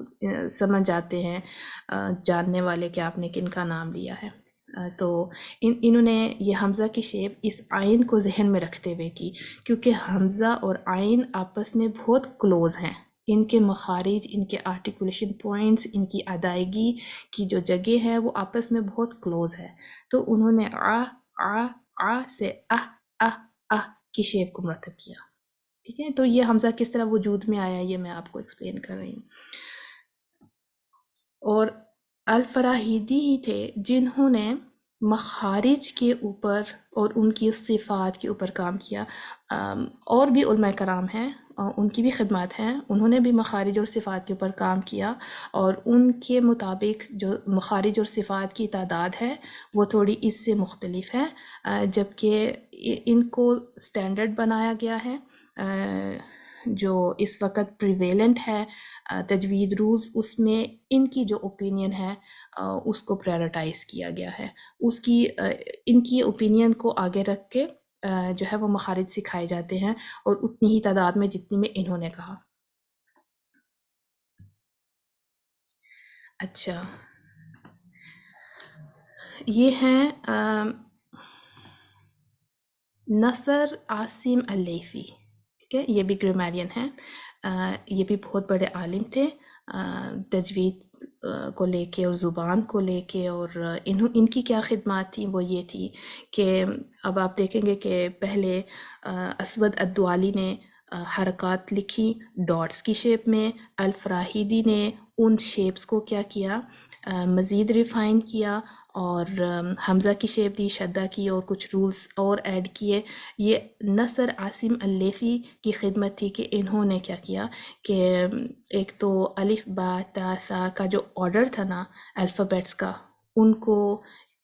سمجھ جاتے ہیں جاننے والے کہ آپ نے کن کا نام لیا ہے. تو انہوں نے یہ حمزہ کی شیپ اس عین کو ذہن میں رکھتے ہوئے کی، کیونکہ حمزہ اور عین آپس میں بہت کلوز ہیں. ان کے مخارج، ان کے آرٹیکولیشن پوائنٹس، ان کی ادائیگی کی جو جگہ ہے وہ آپس میں بہت کلوز ہے. تو انہوں نے آ سے کی شیپ کو مرتب کیا. ٹھیک ہے، تو یہ حمزہ کس طرح وجود میں آیا یہ میں آپ کو ایکسپلین کر رہی ہوں. اور الفراہیدی ہی تھے جنہوں نے مخارج کے اوپر اور ان کی صفات کے اوپر کام کیا. اور بھی علماء کرام ہیں، ان کی بھی خدمات ہیں، انہوں نے بھی مخارج اور صفات کے اوپر کام کیا، اور ان کے مطابق جو مخارج اور صفات کی تعداد ہے وہ تھوڑی اس سے مختلف ہے. جبکہ ان کو سٹینڈرڈ بنایا گیا ہے جو اس وقت پریویلنٹ ہے تجوید رولز، اس میں ان کی جو اوپینین ہے اس کو پریورٹائز کیا گیا ہے. ان کی اوپینین کو آگے رکھ کے جو ہے وہ مخارج سکھائے جاتے ہیں، اور اتنی ہی تعداد میں جتنی میں انہوں نے کہا. اچھا، یہ ہیں نصر عاصم اللیثی. ٹھیک ہے، یہ بھی گرامیرین ہیں، یہ بھی بہت بڑے عالم تھے تجوید کو لے کے اور زبان کو لے کے. اور ان کی کیا خدمات تھیں وہ یہ تھی کہ اب آپ دیکھیں گے کہ پہلے اسود الدوالی نے حرکات لکھی ڈاٹس کی شیپ میں، الفراہیدی نے ان شیپس کو کیا کیا، مزید ریفائن کیا، اور حمزہ کی شیپ دی، شدہ کی، اور کچھ رولز اور ایڈ کیے. یہ نصر عاصم اللیثی کی خدمت تھی کہ انہوں نے کیا کیا کہ ایک تو الف با تا سا کا جو آرڈر تھا نا الفابیٹس کا، ان کو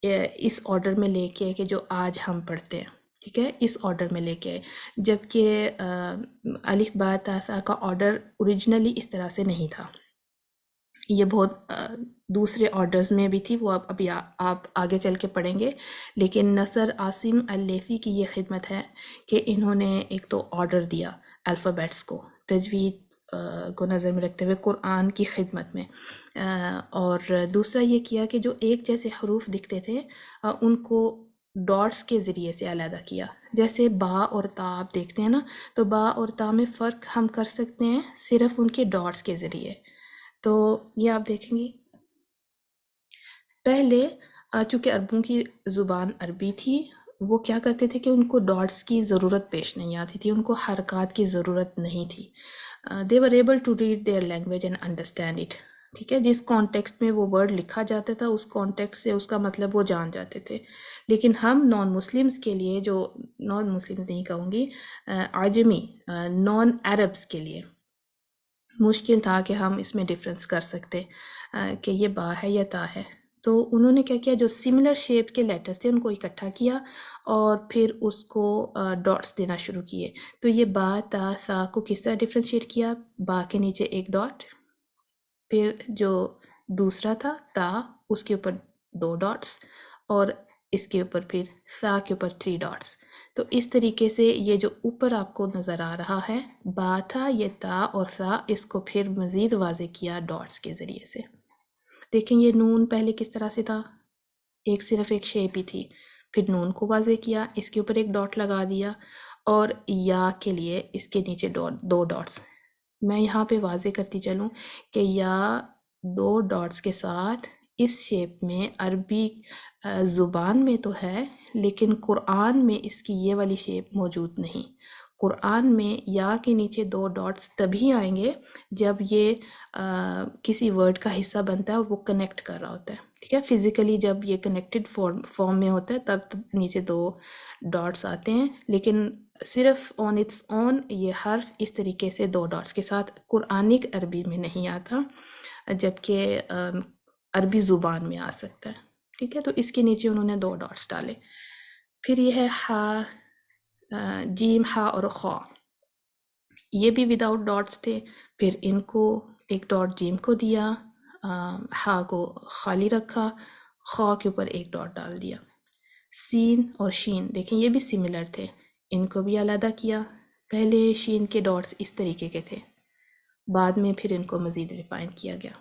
اس آرڈر میں لے کے کہ جو آج ہم پڑھتے ہیں، ٹھیک ہے، اس آرڈر میں لے کے. جبکہ الف با تا سا کا آرڈر اوریجنلی اس طرح سے نہیں تھا. یہ بہت دوسرے آرڈرز میں بھی تھی، وہ ابھی آپ آگے چل کے پڑھیں گے، لیکن نصر عاصم اللیثی کی یہ خدمت ہے کہ انہوں نے ایک تو آرڈر دیا الفابیٹس کو تجوید کو نظر میں رکھتے ہوئے قرآن کی خدمت میں، اور دوسرا یہ کیا کہ جو ایک جیسے حروف دکھتے تھے ان کو ڈاٹس کے ذریعے سے علیحدہ کیا. جیسے با اور تا آپ دیکھتے ہیں نا، تو با اور تا میں فرق ہم کر سکتے ہیں صرف ان کے ڈاٹس کے ذریعے. تو یہ آپ دیکھیں گی پہلے چونکہ عربوں کی زبان عربی تھی، وہ کیا کرتے تھے کہ ان کو ڈاٹس کی ضرورت پیش نہیں آتی تھی، ان کو حرکات کی ضرورت نہیں تھی. they were able to read their language and understand it. ٹھیک ہے، جس کانٹیکسٹ میں وہ ورڈ لکھا جاتا تھا اس کانٹیکسٹ سے اس کا مطلب وہ جان جاتے تھے. لیکن ہم نان مسلمس کے لیے، جو نان مسلمس نہیں کہوں گی، عجمی نان عربس کے لیے مشکل تھا کہ ہم اس میں ڈفرینس کر سکتے کہ یہ با ہے یا تا ہے. تو انہوں نے کیا کیا، جو سملر شیپ کے لیٹرز تھے ان کو اکٹھا کیا اور پھر اس کو ڈاٹس دینا شروع کیے. تو یہ با تا سا کو کس طرح ڈفرینشیٹ کیا، با کے نیچے ایک ڈاٹ، پھر جو دوسرا تھا تا اس کے اوپر 2 ڈاٹس، اور اس کے اوپر پھر سا کے اوپر 3 ڈاٹس. تو اس طریقے سے یہ جو اوپر آپ کو نظر آ رہا ہے با تھا، یہ تا اور سا، اس کو پھر مزید واضح کیا ڈاٹس کے ذریعے سے. دیکھیں یہ نون پہلے کس طرح سے تھا، ایک صرف ایک شیپ ہی تھی، پھر نون کو واضح کیا، اس کے اوپر ایک ڈاٹ لگا دیا، اور یا کے لیے اس کے نیچے 2 ڈاٹس. میں یہاں پہ واضح کرتی چلوں کہ یا 2 ڈاٹس کے ساتھ اس شیپ میں عربی زبان میں تو ہے، لیکن قرآن میں اس کی یہ والی شیپ موجود نہیں. قرآن میں یا کے نیچے 2 ڈاٹس تبھی آئیں گے جب یہ کسی ورڈ کا حصہ بنتا ہے اور وہ کنیکٹ کر رہا ہوتا ہے. ٹھیک ہے، فزیکلی جب یہ کنیکٹڈ فارم میں ہوتا ہے تب تو نیچے 2 ڈاٹس آتے ہیں، لیکن صرف آن اٹس اون یہ حرف اس طریقے سے 2 ڈاٹس کے ساتھ قرآنک عربی میں نہیں آتا، جبکہ عربی زبان میں آ سکتا ہے. ٹھیک ہے، تو اس کے نیچے انہوں نے 2 ڈاٹس ڈالے. پھر یہ ہے ہا، جیم، ہا اور خا، یہ بھی وداؤٹ ڈاٹس تھے. پھر ان کو ایک ڈاٹ جیم کو دیا، ہا کو خالی رکھا، خا کے اوپر ایک ڈاٹ ڈال دیا. سین اور شین دیکھیں یہ بھی سملر تھے، ان کو بھی علیحدہ کیا. پہلے شین کے ڈاٹس اس طریقے کے تھے، بعد میں پھر ان کو مزید ریفائن کیا گیا.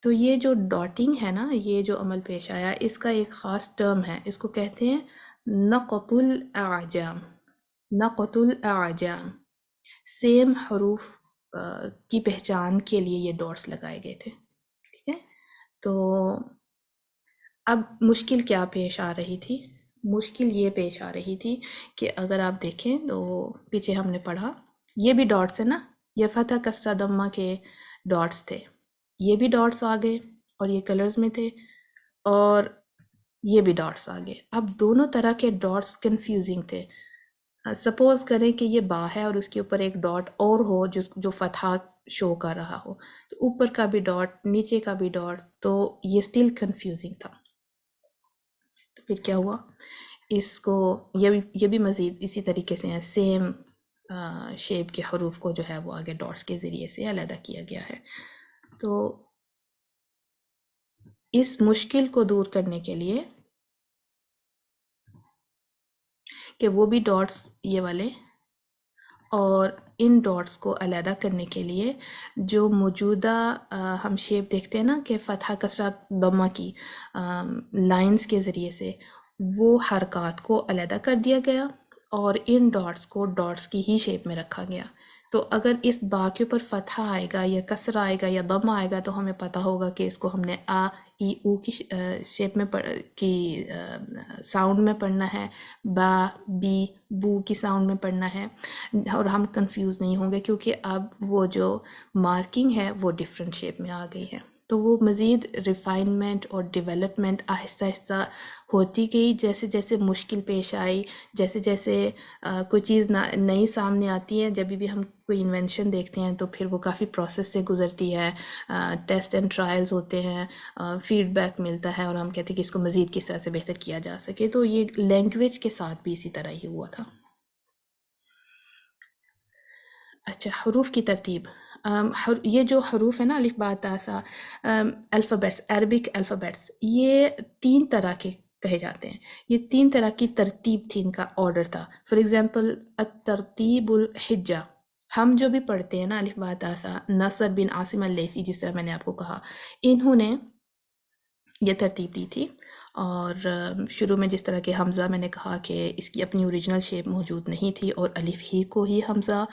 تو یہ جو ڈاٹنگ ہے نا، یہ جو عمل پیش آیا، اس کا ایک خاص ٹرم ہے، اس کو کہتے ہیں نقط الاعجام. نقط الاعجام، سیم حروف کی پہچان کے لیے یہ ڈاٹس لگائے گئے تھے. ٹھیک ہے، تو اب مشکل کیا پیش آ رہی تھی؟ مشکل یہ پیش آ رہی تھی کہ اگر آپ دیکھیں تو پیچھے ہم نے پڑھا یہ بھی ڈاٹس ہے نا، یہ فتح کسرہ ضمہ کے ڈاٹس تھے، یہ بھی ڈاٹس آ گئے اور یہ کلرز میں تھے، اور یہ بھی ڈاٹس آ گئے. اب دونوں طرح کے ڈاٹس کنفیوزنگ تھے. سپوز کریں کہ یہ با ہے اور اس کے اوپر ایک ڈاٹ اور ہو جو فتح شو کر رہا ہو، تو اوپر کا بھی ڈاٹ نیچے کا بھی ڈاٹ، تو یہ سٹل کنفیوزنگ تھا. تو پھر کیا ہوا، اس کو یہ بھی مزید اسی طریقے سے ہیں، سیم شیپ کے حروف کو جو ہے وہ آگے ڈاٹس کے ذریعے سے علیحدہ کیا گیا ہے. تو اس مشکل کو دور کرنے کے لیے کہ وہ بھی ڈاٹس یہ والے اور ان ڈاٹس کو علیحدہ کرنے کے لیے جو موجودہ ہم شیپ دیکھتے ہیں نا کہ فتح کسرہ ضمہ کی لائنز کے ذریعے سے وہ حرکات کو علیحدہ کر دیا گیا اور ان ڈاٹس کو ڈاٹس کی ہی شیپ میں رکھا گیا. تو اگر اس با کے اوپر فتح آئے گا یا کسرہ آئے گا یا ضمہ آئے گا تو ہمیں پتہ ہوگا کہ اس کو ہم نے آ ای او کی شیپ میں کی ساؤنڈ میں پڑھنا ہے، با بی بو کی ساؤنڈ میں پڑھنا ہے، اور ہم کنفیوز نہیں ہوں گے کیونکہ اب وہ جو مارکنگ ہے وہ ڈیفرنٹ شیپ میں آ گئی ہے. تو وہ مزید ریفائنمنٹ اور ڈیولپمنٹ آہستہ آہستہ ہوتی گئی جیسے جیسے مشکل پیش آئی، جیسے جیسے کوئی چیز نئی سامنے آتی ہے. جب بھی ہم کوئی انوینشن دیکھتے ہیں تو پھر وہ کافی پروسیس سے گزرتی ہے، ٹیسٹ اینڈ ٹرائلز ہوتے ہیں، فیڈ بیک ملتا ہے اور ہم کہتے ہیں کہ اس کو مزید کس طرح سے بہتر کیا جا سکے. تو یہ لینگویج کے ساتھ بھی اسی طرح ہی ہوا تھا. اچھا، حروف کی ترتیب. یہ جو حروف ہے نا الف با تا سا، الفابیٹس، عربک الفابیٹس، یہ 3 طرح کے کہے جاتے ہیں. یہ 3 طرح کی ترتیب تھی، ان کا آرڈر تھا. فار ایگزامپل الترتیب الحجہ، ہم جو بھی پڑھتے ہیں نا الف با تا سا، نصر بن عاصم اللیثی، جس طرح میں نے آپ کو کہا، انہوں نے یہ ترتیب دی تھی. اور شروع میں جس طرح کہ حمزہ میں نے کہا کہ اس کی اپنی اوریجنل شیپ موجود نہیں تھی اور الف ہی کو ہی حمزہ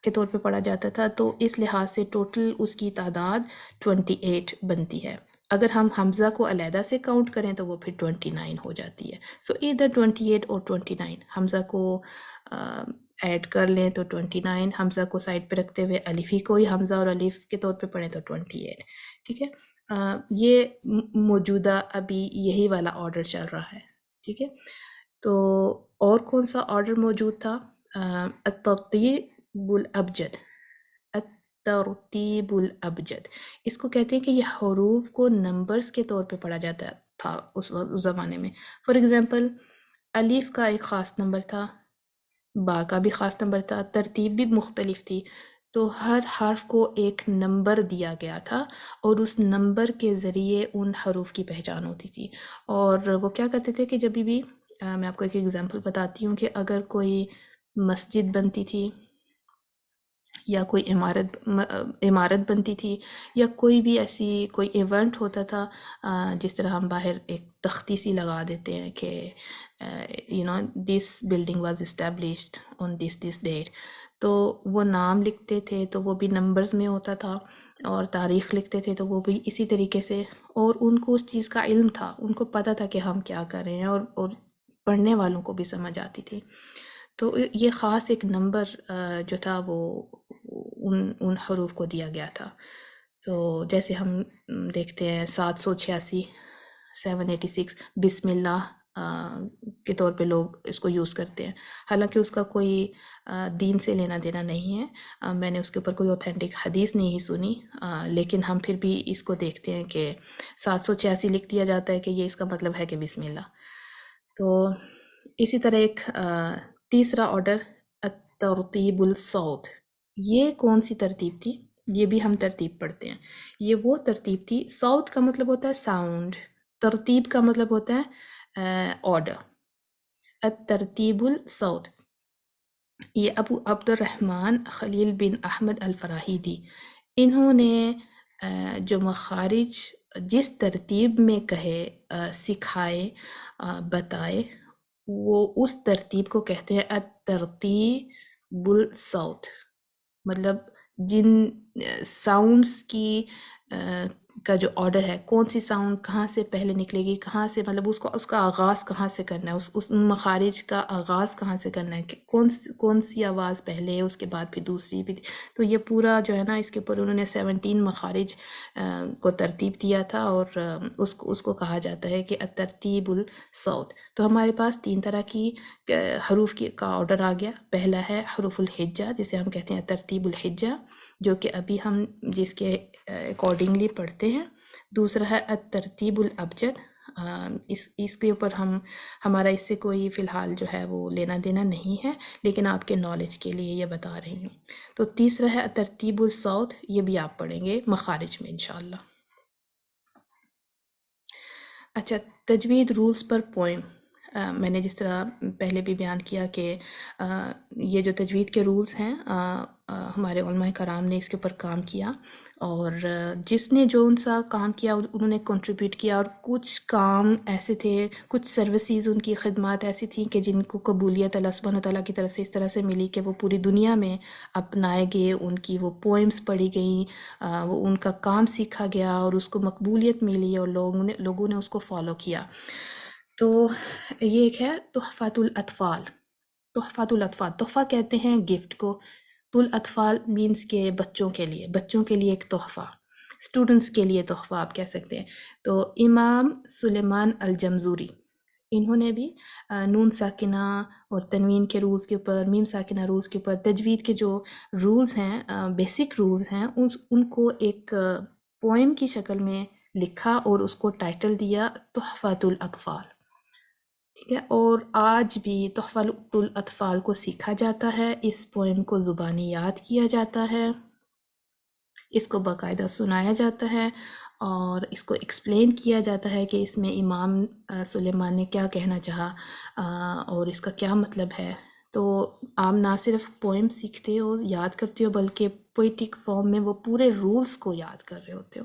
کے طور پہ پڑھا جاتا تھا، تو اس لحاظ سے ٹوٹل اس کی تعداد 28 بنتی ہے. اگر ہم حمزہ کو علیحدہ سے کاؤنٹ کریں تو وہ پھر 29 ہو جاتی ہے. سو ادھر 28 اور 29، حمزہ کو ایڈ کر لیں تو 29، حمزہ کو سائڈ پہ رکھتے ہوئے الف ہی کو ہی حمزہ اور الف کے طور پہ پڑھیں تو 28. ٹھیک ہے. یہ موجودہ ابھی یہی والا آرڈر چل رہا ہے. ٹھیک ہے. تو اور کون سا آرڈر موجود تھا؟ الترتیب الابجد. الترتیب الابجد، اس کو کہتے ہیں کہ یہ حروف کو نمبرز کے طور پہ پڑھا جاتا تھا اس زمانے میں. فار ایگزامپل الف کا ایک خاص نمبر تھا، با کا بھی خاص نمبر تھا، ترتیب بھی مختلف تھی. تو ہر حرف کو ایک نمبر دیا گیا تھا اور اس نمبر کے ذریعے ان حروف کی پہچان ہوتی تھی. اور وہ کیا کرتے تھے کہ جب بھی میں آپ کو ایک ایگزامپل بتاتی ہوں کہ اگر کوئی مسجد بنتی تھی یا کوئی عمارت بنتی تھی یا کوئی بھی ایسی کوئی ایونٹ ہوتا تھا، جس طرح ہم باہر ایک تختی سی لگا دیتے ہیں کہ this building was established on this date, تو وہ نام لکھتے تھے تو وہ بھی نمبرز میں ہوتا تھا، اور تاریخ لکھتے تھے تو وہ بھی اسی طریقے سے. اور ان کو اس چیز کا علم تھا، ان کو پتہ تھا کہ ہم کیا کر رہے ہیں، اور پڑھنے والوں کو بھی سمجھ آتی تھی. تو یہ خاص ایک نمبر جو تھا وہ ان حروف کو دیا گیا تھا. تو جیسے ہم دیکھتے ہیں 786، 786 بسم اللہ کے طور پہ لوگ اس کو یوز کرتے ہیں، حالانکہ اس کا کوئی دین سے لینا دینا نہیں ہے. میں نے اس کے اوپر کوئی اوتھینٹک حدیث نہیں سنی، لیکن ہم پھر بھی اس کو دیکھتے ہیں کہ 786 لکھ دیا جاتا ہے کہ یہ اس کا مطلب ہے کہ بسم اللہ. تو اسی طرح ایک تیسرا آرڈر الترتیب الصوت. یہ کون سی ترتیب تھی؟ یہ بھی ہم ترتیب پڑھتے ہیں. یہ وہ ترتیب تھی، صوت کا مطلب ہوتا ہے ساؤنڈ، ترتیب کا مطلب ہوتا ہے آرڈر. الترتیب الصوت، یہ ابو عبد الرحمن خلیل بن احمد الفراہیدی، انہوں نے جو مخارج جس ترتیب میں کہے، سکھائے، بتائے، وہ اس ترتیب کو کہتے ہیں الترتیب الصوت. مطلب جن ساؤنڈس کی کا جو آرڈر ہے، کون سی ساؤنڈ کہاں سے پہلے نکلے گی، کہاں سے، مطلب اس کا آغاز کہاں سے کرنا ہے، اس مخارج کا آغاز کہاں سے کرنا ہے، کہ کون سی آواز پہلے ہے، اس کے بعد پھر دوسری بھی. تو یہ پورا جو ہے نا، اس کے اوپر انہوں نے 17 مخارج کو ترتیب دیا تھا، اور اس کو کہا جاتا ہے کہ الترتیب الصوت. تو ہمارے پاس 3 طرح کی حروف کا آرڈر آ گیا. پہلا ہے حروف الحجہ، جسے ہم کہتے ہیں ترتیب الحجہ، جو کہ ابھی ہم جس کے اکارڈنگلی پڑھتے ہیں. دوسرا ہے الترتیب الابجد، اس کے اوپر ہمارا اس سے کوئی فی الحال جو ہے وہ لینا دینا نہیں ہے، لیکن آپ کے نالج کے لیے یہ بتا رہی ہوں. تو تیسرا ہے الترتیب الصوت، یہ بھی آپ پڑھیں گے مخارج میں انشاءاللہ. اچھا، تجوید رولز پر پوئم. میں نے جس طرح پہلے بھی بیان کیا کہ یہ جو تجوید کے رولز ہیں، ہمارے علماء کرام نے اس کے اوپر کام کیا، اور جس نے جو ان سا کام کیا انہوں نے کنٹریبیوٹ کیا. اور کچھ کام ایسے تھے، کچھ سروسز، ان کی خدمات ایسی تھیں کہ جن کو قبولیت اللہ سبحانہ تعالیٰ کی طرف سے اس طرح سے ملی کہ وہ پوری دنیا میں اپنائے گئے، ان کی وہ پوئمز پڑھی گئیں، وہ ان کا کام سیکھا گیا اور اس کو مقبولیت ملی، اور لوگوں نے اس کو فالو کیا. تو یہ ایک ہے تحفۃ الاطفال. تحفۃ الاطفال، تحفہ کہتے ہیں گفٹ کو. الاطفال مینس کہ بچوں کے لیے ایک تحفہ، اسٹوڈنٹس کے لیے تحفہ آپ کہہ سکتے ہیں. تو امام سلیمان الجمزوری، انہوں نے بھی نون ساکنہ اور تنوین کے رولز کے اوپر، میم ساکنہ رولز کے اوپر، تجوید کے جو رولز ہیں، بیسک رولز ہیں، ان کو ایک پوئم کی شکل میں لکھا اور اس کو ٹائٹل دیا تحفۃ الاطفال. ٹھیک ہے. اور آج بھی تحفۃ الاطفال کو سیکھا جاتا ہے، اس پوئم کو زبانی یاد کیا جاتا ہے. اس کو باقاعدہ سنایا جاتا ہے اور اس کو ایکسپلین کیا جاتا ہے کہ اس میں امام سلیمان نے کیا کہنا چاہا اور اس کا کیا مطلب ہے. تو آپ نہ صرف پوئم سیکھتے ہو یاد کرتے ہو بلکہ پوئٹک فارم میں وہ پورے رولز کو یاد کر رہے ہوتے ہو.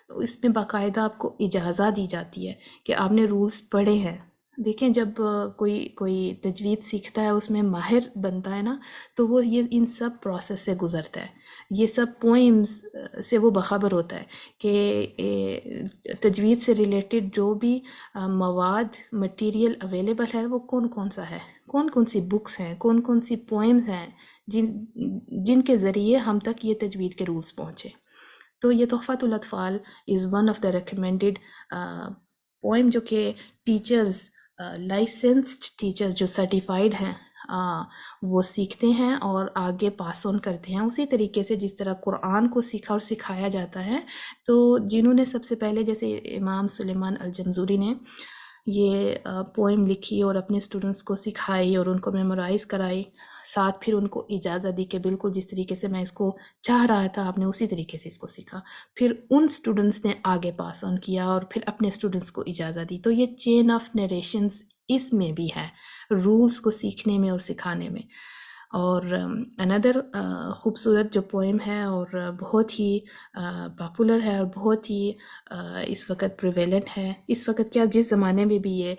تو اس میں باقاعدہ آپ کو اجازت دی جاتی ہے کہ آپ نے رولز پڑھے ہیں. دیکھیں جب کوئی تجوید سیکھتا ہے اس میں ماہر بنتا ہے نا تو وہ یہ ان سب پروسیس سے گزرتا ہے. یہ سب پوئمز سے وہ باخبر ہوتا ہے کہ تجوید سے ریلیٹڈ جو بھی مواد مٹیریل اویلیبل ہے وہ کون کون سا ہے، کون کون سی بکس ہیں، کون کون سی پوئمز ہیں جن کے ذریعے ہم تک یہ تجوید کے رولز پہنچے. تو یہ تحفۃ الاطفال is one of the recommended poem جو کہ ٹیچرز لائسنسڈ ٹیچرز جو سرٹیفائیڈ ہیں وہ سیکھتے ہیں اور آگے پاس آن کرتے ہیں اسی طریقے سے جس طرح قرآن کو سیکھا اور سکھایا جاتا ہے. تو جنہوں نے سب سے پہلے جیسے امام سلیمان الجمزوری نے یہ پوئم لکھی اور اپنے اسٹوڈنٹس کو سکھائی اور ان کو میمورائز کرائی، ساتھ پھر ان کو اجازت دی کہ بالکل جس طریقے سے میں اس کو چاہ رہا تھا آپ نے اسی طریقے سے اس کو سیکھا. پھر ان اسٹوڈنٹس نے آگے پاس آن کیا اور پھر اپنے اسٹوڈنٹس کو اجازت دی. تو یہ چین آف نریشنز اس میں بھی ہے، رولز کو سیکھنے میں اور سکھانے میں. اور اندر خوبصورت جو پوئم ہے اور بہت ہی پاپولر ہے اور بہت ہی اس وقت پریویلنٹ ہے، اس وقت کیا جس زمانے میں بھی یہ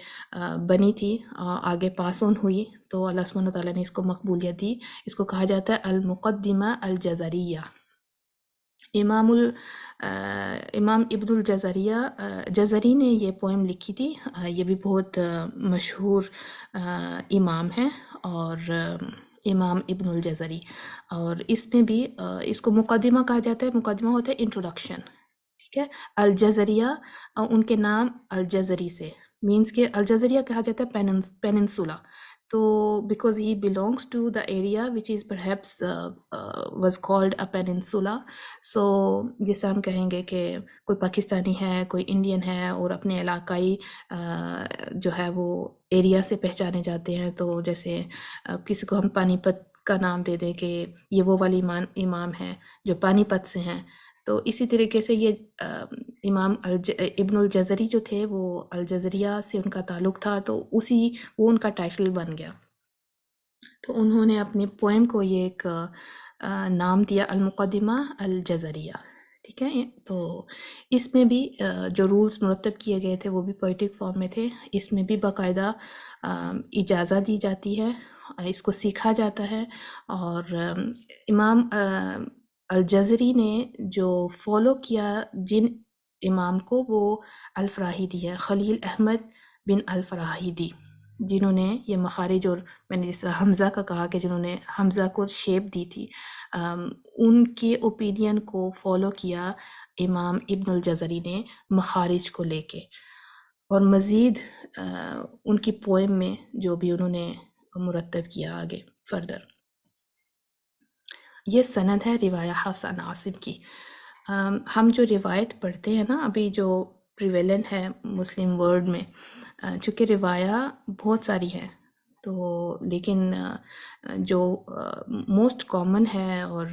بنی تھی آگے پاس آن ہوئی تو اللہ سبحانہ وتعالیٰ نے اس کو مقبولیت دی. اس کو کہا جاتا ہے المقدمہ الجزریہ. امام ابن الجزریہ جزری نے یہ پوئم لکھی تھی. یہ بھی بہت مشہور امام ہیں اور امام ابن الجزری، اور اس میں بھی اس کو مقدمہ کہا جاتا ہے. مقدمہ ہوتا ہے انٹروڈکشن، ٹھیک ہے. الجزریہ ان کے نام الجزری سے مینس کہ الجزریہ کہا جاتا ہے پیننسولا. تو because he belongs to the area which is perhaps was called a peninsula. سو جیسے ہم کہیں گے کہ کوئی پاکستانی ہے، کوئی انڈین ہے اور اپنے علاقائی جو ہے وہ ایریا سے پہچانے جاتے ہیں. تو جیسے کسی کو ہم پانی پت کا نام دے دیں کہ یہ وہ والی امام ہیں جو پانی پت سے ہیں. تو اسی طریقے سے یہ امام ابن الجزری جو تھے وہ الجزریہ سے ان کا تعلق تھا تو وہ ان کا ٹائٹل بن گیا. تو انہوں نے اپنے پوئم کو یہ ایک نام دیا المقدمہ الجزریہ، ٹھیک ہے. تو اس میں بھی جو رولز مرتب کیے گئے تھے وہ بھی پوئٹک فارم میں تھے. اس میں بھی باقاعدہ اجازت دی جاتی ہے، اس کو سیکھا جاتا ہے. اور امام الجزری نے جو فالو کیا جن امام کو وہ الفراہیدی ہے، خلیل احمد بن الفراہیدی، جنہوں نے یہ مخارج اور میں نے جس طرح حمزہ کا کہا کہ جنہوں نے حمزہ کو شیپ دی تھی، ان کے اوپینین کو فالو کیا امام ابن الجزری نے مخارج کو لے کے. اور مزید ان کی پوئم میں جو بھی انہوں نے مرتب کیا آگے فردر. یہ سند ہے روایہ حفص عن عاصم کی. ہم جو روایت پڑھتے ہیں نا ابھی جو پریویلنٹ ہے مسلم ورلڈ میں، چونکہ روایہ بہت ساری ہے تو لیکن جو موسٹ کامن ہے اور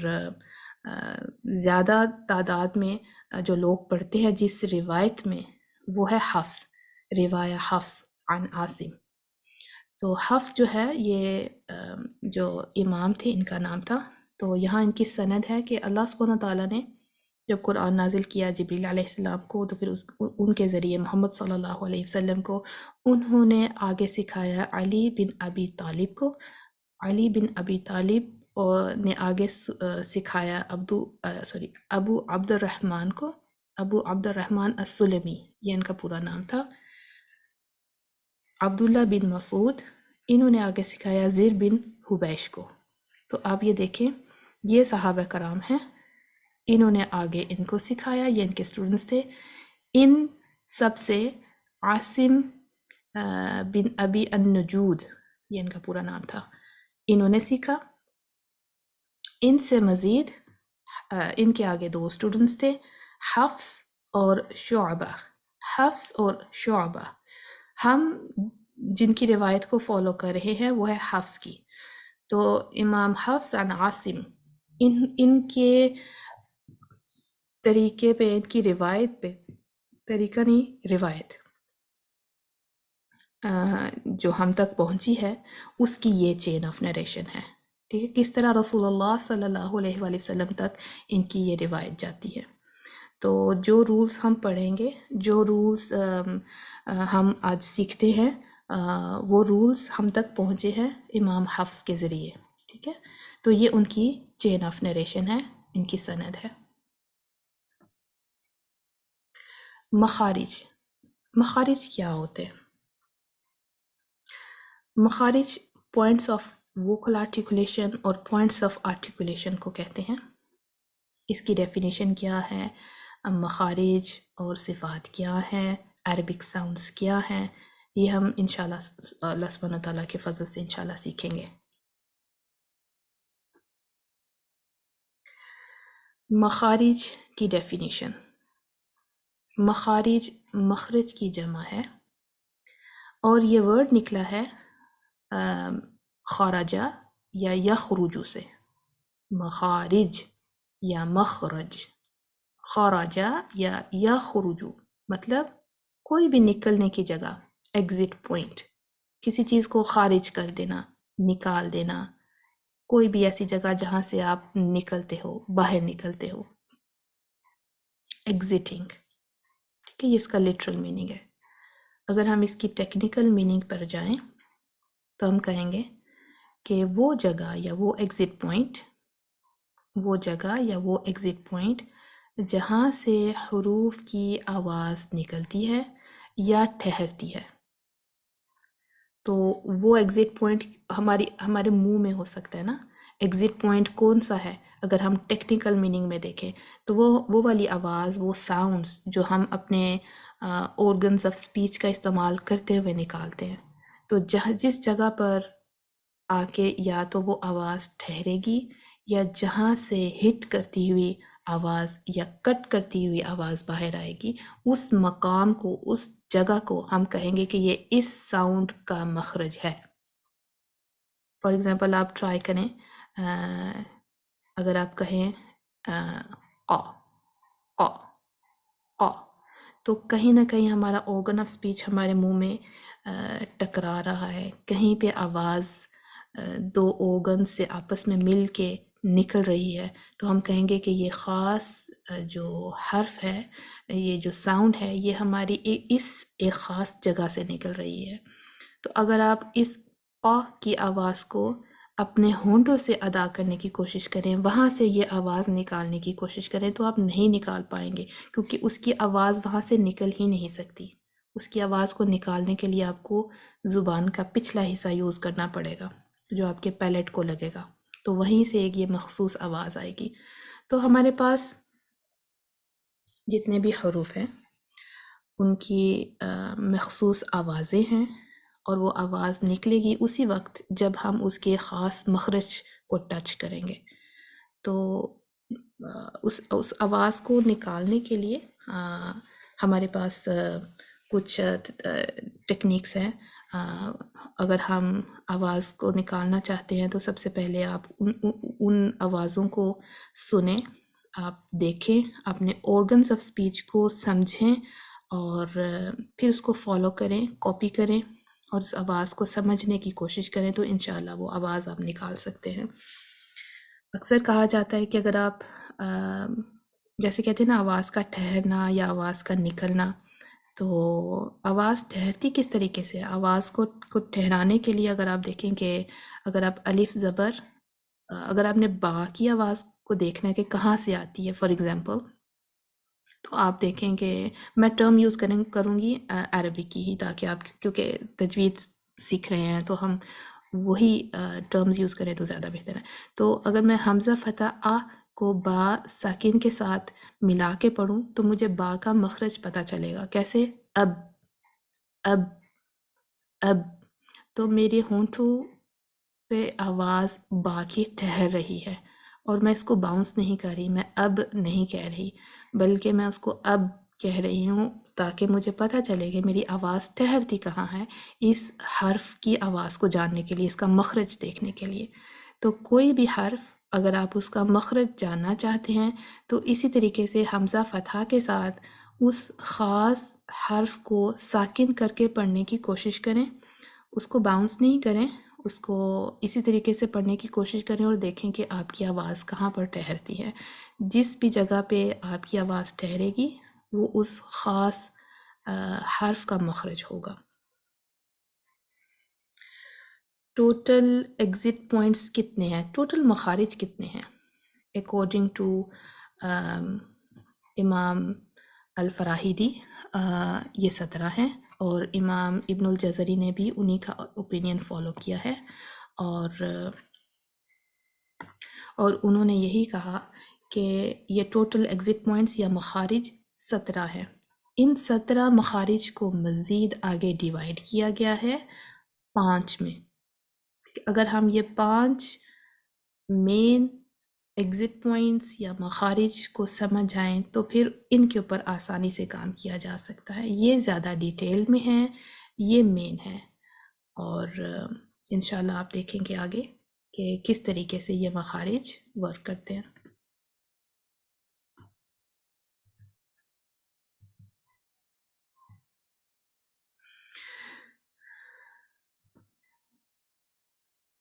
زیادہ تعداد میں جو لوگ پڑھتے ہیں جس روایت میں وہ ہے حفص، روایہ حفص عن عاصم. تو حفص جو ہے یہ جو امام تھے ان کا نام تھا. تو یہاں ان کی سند ہے کہ اللہ سبحانہ تعالیٰ نے جب قرآن نازل کیا جبریل علیہ السلام کو تو پھر ان کے ذریعے محمد صلی اللہ علیہ وسلم کو انہوں نے آگے سکھایا علی بن ابی طالب کو. علی بن ابی طالب نے آگے سکھایا ابو عبد الرحمن کو، ابو عبد الرحمن السلمی یہ ان کا پورا نام تھا. عبداللہ بن مسعود انہوں نے آگے سکھایا زر بن حبیش کو. تو آپ یہ دیکھیں یہ صحابہ کرام ہیں، انہوں نے آگے ان کو سکھایا، یہ ان کے اسٹوڈنٹس تھے. ان سب سے عاصم بن ابی النجود یہ ان کا پورا نام تھا، انہوں نے سیکھا. ان سے مزید ان کے آگے دو اسٹوڈنٹس تھے حفص اور شعبہ. حفص اور شعبہ ہم جن کی روایت کو فالو کر رہے ہیں وہ ہے حفص کی. تو امام حفص عن عاصم ان کے طریقے پہ، ان کی روایت پہ، طریقہ نہیں روایت جو ہم تک پہنچی ہے، اس کی یہ چین آف نریشن ہے. ٹھیک ہے، کس طرح رسول اللہ صلی اللہ علیہ وآلہ وسلم تک ان کی یہ روایت جاتی ہے. تو جو رولز ہم پڑھیں گے، جو رولز ہم آج سیکھتے ہیں، وہ رولز ہم تک پہنچے ہیں امام حفص کے ذریعے. ٹھیک ہے، تو یہ ان کی چین آف نریشن ہے، ان کی سند ہے. مخارج. مخارج کیا ہوتے ہیں؟ مخارج پوائنٹس آف ووکل آرٹیکولیشن اور پوائنٹس آف آرٹیکولیشن کو کہتے ہیں. اس کی ڈیفینیشن کیا ہے، مخارج اور صفات کیا ہیں، عربک ساؤنڈز کیا ہیں، یہ ہم انشاءاللہ اللہ سبحانہ وتعالیٰ کے فضل سے انشاءاللہ سیکھیں گے. مخارج کی ڈیفینیشن. مخارج مخرج کی جمع ہے، اور یہ ورڈ نکلا ہے خارجہ یا یخرجو سے. مخارج یا مخرج، خارجہ یا یخرجو مطلب کوئی بھی نکلنے کی جگہ، ایگزٹ پوائنٹ، کسی چیز کو خارج کر دینا، نکال دینا، کوئی بھی ایسی جگہ جہاں سے آپ نکلتے ہو، باہر نکلتے ہو، ایگزٹنگ. ٹھیک ہے، یہ اس کا لٹرل میننگ ہے. اگر ہم اس کی ٹیکنیکل میننگ پر جائیں تو ہم کہیں گے کہ وہ جگہ یا وہ ایگزٹ پوائنٹ، وہ جگہ یا وہ ایگزٹ پوائنٹ جہاں سے حروف کی آواز نکلتی ہے یا ٹھہرتی ہے. تو وہ ایگزٹ پوائنٹ ہمارے منہ میں ہو سکتا ہے نا. ایگزٹ پوائنٹ کون سا ہے؟ اگر ہم ٹیکنیکل میننگ میں دیکھیں تو وہ والی آواز، وہ ساؤنڈز جو ہم اپنے آرگنز آف سپیچ کا استعمال کرتے ہوئے نکالتے ہیں. تو جس جگہ پر آ کے یا تو وہ آواز ٹھہرے گی، یا جہاں سے ہٹ کرتی ہوئی آواز یا کٹ کرتی ہوئی آواز باہر آئے گی، اس مقام کو، اس جگہ کو ہم کہیں گے کہ یہ اس ساؤنڈ کا مخرج ہے. فار ایگزامپل آپ ٹرائی کریں، اگر آپ کہیں قا قا قا، تو کہیں نہ کہیں ہمارا آرگن آف سپیچ ہمارے منہ میں ٹکرا رہا ہے، کہیں پہ آواز دو آرگن سے آپس میں مل کے نکل رہی ہے. تو ہم کہیں گے کہ یہ خاص جو حرف ہے، یہ جو ساؤنڈ ہے، یہ ہماری اس ایک خاص جگہ سے نکل رہی ہے. تو اگر آپ اس قا کی آواز کو اپنے ہونٹوں سے ادا کرنے کی کوشش کریں، وہاں سے یہ آواز نکالنے کی کوشش کریں، تو آپ نہیں نکال پائیں گے، کیونکہ اس کی آواز وہاں سے نکل ہی نہیں سکتی. اس کی آواز کو نکالنے کے لیے آپ کو زبان کا پچھلا حصہ یوز کرنا پڑے گا، جو آپ کے پیلٹ کو لگے گا، تو وہیں سے ایک یہ مخصوص آواز آئے گی. تو ہمارے پاس جتنے بھی حروف ہیں ان کی مخصوص آوازیں ہیں، اور وہ آواز نکلے گی اسی وقت جب ہم اس کے خاص مخرج کو ٹچ کریں گے. تو اس آواز کو نکالنے کے لیے ہمارے پاس کچھ ٹیکنیکس ہیں. اگر ہم آواز کو نکالنا چاہتے ہیں تو سب سے پہلے آپ ان آوازوں کو سنیں، آپ دیکھیں، اپنے آرگنز آف سپیچ کو سمجھیں، اور پھر اس کو فالو کریں، کاپی کریں، اور اس آواز کو سمجھنے کی کوشش کریں، تو انشاءاللہ وہ آواز آپ نکال سکتے ہیں. اکثر کہا جاتا ہے کہ اگر آپ جیسے کہتے ہیں نا آواز کا ٹھہرنا یا آواز کا نکلنا، تو آواز ٹھہرتی کس طریقے سے؟ آواز کو ٹھہرانے کے لیے اگر آپ دیکھیں کہ اگر آپ الف زبر، اگر آپ نے با کی آواز کو دیکھنا ہے کہ کہاں سے آتی ہے، فار ایگزامپل، تو آپ دیکھیں کہ میں ٹرم یوز کروں گی عربک کی ہی، تاکہ آپ کیونکہ تجوید سیکھ رہے ہیں تو ہم وہی ٹرمز یوز کریں تو زیادہ بہتر ہے. تو اگر میں حمزہ فتح آ کو با ساکن کے ساتھ ملا کے پڑھوں تو مجھے با کا مخرج پتہ چلے گا. کیسے؟ اب اب اب. تو میرے ہونٹوں پہ آواز با کی ٹھہر رہی ہے، اور میں اس کو باؤنس نہیں کر رہی، میں اب نہیں کہہ رہی، بلکہ میں اس کو اب کہہ رہی ہوں، تاکہ مجھے پتہ چلے کہ میری آواز ٹھہرتی کہاں ہے، اس حرف کی آواز کو جاننے کے لیے، اس کا مخرج دیکھنے کے لیے. تو کوئی بھی حرف اگر آپ اس کا مخرج جاننا چاہتے ہیں تو اسی طریقے سے حمزہ فتحہ کے ساتھ اس خاص حرف کو ساکن کر کے پڑھنے کی کوشش کریں، اس کو باؤنس نہیں کریں، اس کو اسی طریقے سے پڑھنے کی کوشش کریں اور دیکھیں کہ آپ کی آواز کہاں پر ٹھہرتی ہے۔ جس بھی جگہ پہ آپ کی آواز ٹھہرے گی وہ اس خاص حرف کا مخرج ہوگا۔ ٹوٹل ایگزٹ پوائنٹس کتنے ہیں؟ ٹوٹل مخارج کتنے ہیں؟ اکارڈنگ ٹو امام الفراہیدی یہ 17 ہیں، اور امام ابن الجزری نے بھی انہی کا اوپینین فالو کیا ہے، اور انہوں نے یہی کہا کہ یہ ٹوٹل ایگزٹ پوائنٹس یا مخارج 17 ہیں۔ ان 17 مخارج کو مزید آگے ڈیوائیڈ کیا گیا ہے 5 میں۔ اگر ہم یہ 5 مین ایگزٹ پوائنٹس یا مخارج کو سمجھ جائیں تو پھر ان کے اوپر آسانی سے کام کیا جا سکتا ہے۔ یہ زیادہ ڈیٹیل میں ہیں، یہ مین ہے، اور انشاءاللہ آپ دیکھیں گے آگے کہ کس طریقے سے یہ مخارج ورک کرتے ہیں۔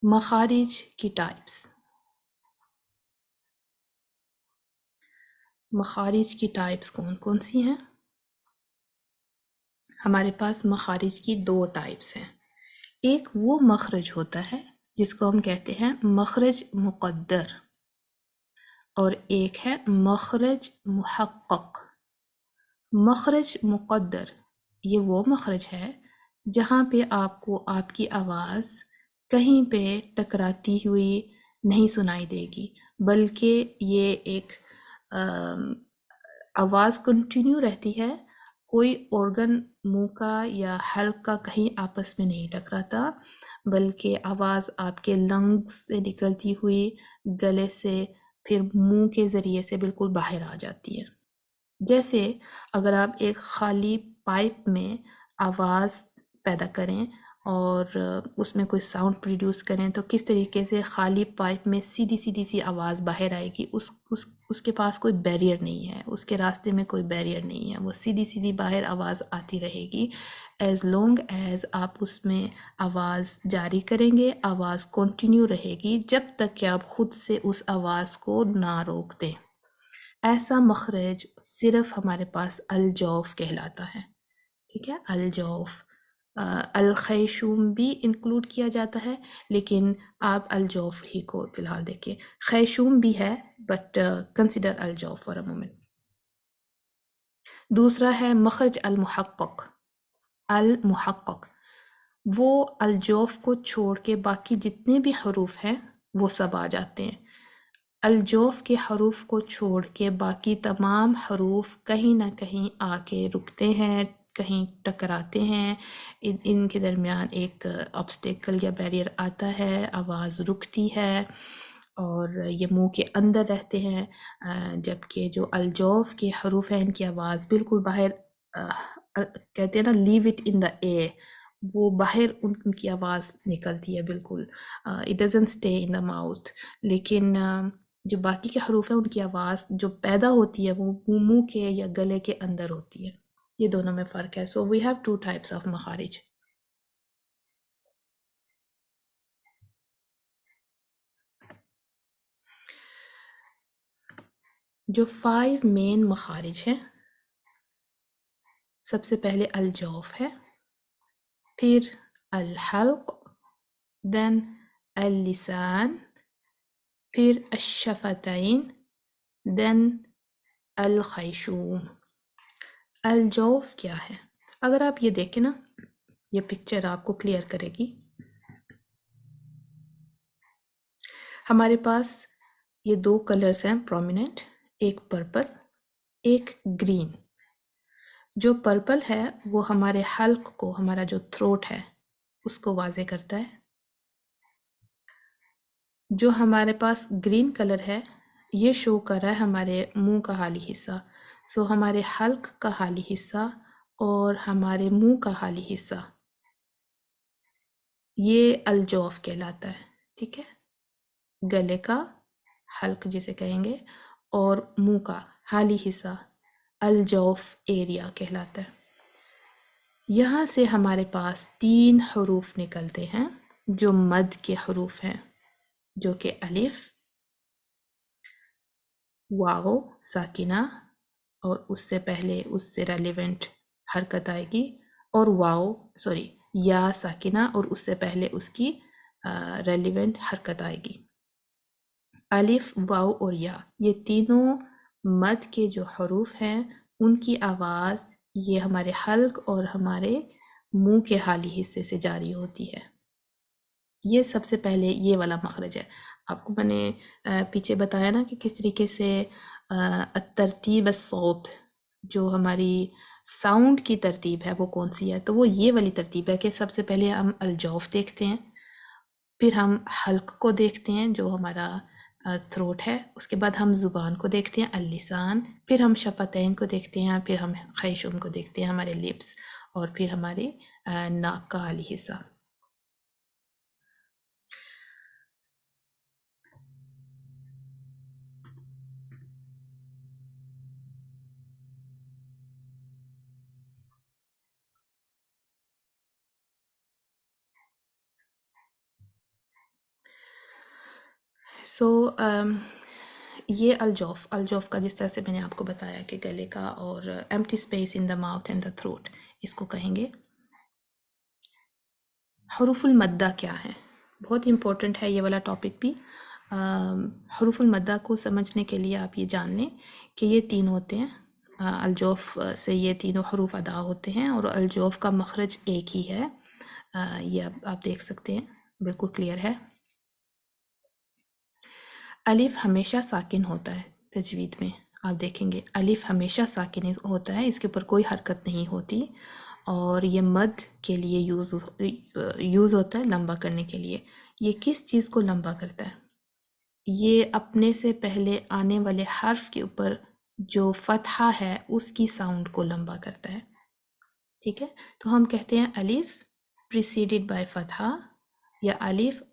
مخارج کی ٹائپس۔ مخارج کی ٹائپس کون کون سی ہیں؟ ہمارے پاس مخارج کی 2 ٹائپس ہیں۔ ایک وہ مخرج ہوتا ہے جس کو ہم کہتے ہیں مخرج مقدر، اور ایک ہے مخرج محقق۔ مخرج مقدر یہ وہ مخرج ہے جہاں پہ آپ کو آپ کی آواز کہیں پہ ٹکراتی ہوئی نہیں سنائی دے گی، بلکہ یہ ایک آواز کنٹینیو رہتی ہے، کوئی organ منہ کا یا حلق کا کہیں آپس میں نہیں ٹکراتا، بلکہ آواز آپ کے لنگز سے نکلتی ہوئی گلے سے پھر منہ کے ذریعے سے بالکل باہر آ جاتی ہے۔ جیسے اگر آپ ایک خالی پائپ میں آواز پیدا کریں اور اس میں کوئی ساؤنڈ پروڈیوس کریں تو کس طریقے سے خالی پائپ میں سیدھی سیدھی سی آواز باہر آئے گی، اس کے پاس کوئی بیریئر نہیں ہے، اس کے راستے میں کوئی بیریئر نہیں ہے، وہ سیدھی سیدھی باہر آواز آتی رہے گی۔ ایز لانگ ایز آپ اس میں آواز جاری کریں گے، آواز کنٹینیو رہے گی جب تک کہ آپ خود سے اس آواز کو نہ روک دیں۔ ایسا مخرج صرف ہمارے پاس الجوف کہلاتا ہے، ٹھیک ہے؟ الجوف، الخیشوم بھی انکلوڈ کیا جاتا ہے، لیکن آپ الجوف ہی کو فی الحال دیکھیں۔ خیشوم بھی ہے بٹ کنسیڈر الجوف فار اے مومنٹ۔ دوسرا ہے مخرج المحقق۔ المحقق وہ الجوف کو چھوڑ کے باقی جتنے بھی حروف ہیں وہ سب آ جاتے ہیں۔ الجوف کے حروف کو چھوڑ کے باقی تمام حروف کہیں نہ کہیں آ کے رکتے ہیں، کہیں ٹکراتے ہیں، ان کے درمیان ایک آبسٹیکل یا بیریئر آتا ہے، آواز رکتی ہے اور یہ منہ کے اندر رہتے ہیں، جبکہ جو الجوف کے حروف ہیں ان کی آواز بالکل باہر، کہتے ہیں نا leave it in the year, وہ باہر ان کی آواز نکلتی ہے بالکل، it doesn't stay in the mouth. لیکن جو باقی کے حروف ہیں ان کی آواز جو پیدا ہوتی ہے وہ منہ کے یا گلے کے اندر ہوتی ہے۔ یہ دونوں میں فرق ہے۔ سو وی ہیو 2 ٹائپس آف مخارج۔ جو 5 مین مخارج ہیں، سب سے پہلے الجوف ہے، پھر الحلق، دین اللسان، پھر الشفتین، دین الخیشوم۔ الجوف کیا ہے؟ اگر آپ یہ دیکھیں نا، یہ پکچر آپ کو کلیئر کرے گی۔ ہمارے پاس یہ 2 کلرز ہیں پرومیننٹ، ایک پرپل، ایک گرین۔ جو پرپل ہے وہ ہمارے حلق کو، ہمارا جو تھروٹ ہے اس کو واضح کرتا ہے۔ جو ہمارے پاس گرین کلر ہے یہ شو کر رہا ہے ہمارے منہ کا حالی حصہ، سو ہمارے حلق کا حالی حصہ اور ہمارے منہ کا حالی حصہ، یہ الجوف کہلاتا ہے، ٹھیک ہے؟ گلے کا حلق جسے کہیں گے، اور منہ کا حالی حصہ الجوف ایریا کہلاتا ہے۔ یہاں سے ہمارے پاس 3 حروف نکلتے ہیں جو مد کے حروف ہیں، جو کہ الف، واو ساکنہ اور اس سے پہلے اس سے ریلیونٹ حرکت آئے گی، اور یا ساکنہ اور اس سے پہلے اس کی ریلیونٹ حرکت آئے گی۔ الف، واو اور یا، یہ تینوں مد کے جو حروف ہیں ان کی آواز یہ ہمارے حلق اور ہمارے منہ کے حالی حصے سے جاری ہوتی ہے۔ یہ سب سے پہلے یہ والا مخرج ہے۔ آپ کو میں نے پیچھے بتایا نا کہ کس طریقے سے ترتیب الصوت، جو ہماری ساؤنڈ کی ترتیب ہے وہ کون سی ہے، تو وہ یہ والی ترتیب ہے کہ سب سے پہلے ہم الجوف دیکھتے ہیں، پھر ہم حلق کو دیکھتے ہیں جو ہمارا تھروٹ ہے، اس کے بعد ہم زبان کو دیکھتے ہیں اللسان، پھر ہم شفتین کو دیکھتے ہیں، پھر ہم خیشوم کو دیکھتے ہیں ہمارے لپس، اور پھر ہماری ناک کا حالی حصہ۔ یہ الجوف کا جس طرح سے میں نے آپ کو بتایا کہ گلے کا اور empty space in the mouth and the throat, اس کو کہیں گے۔ حروف المدہ کیا ہے؟ بہت امپورٹنٹ ہے یہ والا ٹاپک بھی۔ حروف المدہ کو سمجھنے کے لیے آپ یہ جان لیں کہ یہ 3 ہوتے ہیں، الجوف سے یہ تینوں حروف ادا ہوتے ہیں، اور الجوف کا مخرج ایک ہی ہے، یہ آپ دیکھ سکتے ہیں، بالکل کلیئر ہے۔ الف ہمیشہ ساکن ہوتا ہے تجوید میں، آپ دیکھیں گے الف ہمیشہ ساکن ہوتا ہے، اس کے اوپر کوئی حرکت نہیں ہوتی، اور یہ مد کے لیے یوز ہوتا ہے لمبا کرنے کے لیے۔ یہ کس چیز کو لمبا کرتا ہے؟ یہ اپنے سے پہلے آنے والے حرف کے اوپر جو فتحہ ہے اس کی ساؤنڈ کو لمبا کرتا ہے، ٹھیک ہے؟ تو ہم کہتے ہیں الف preceded by فتحہ، یا الف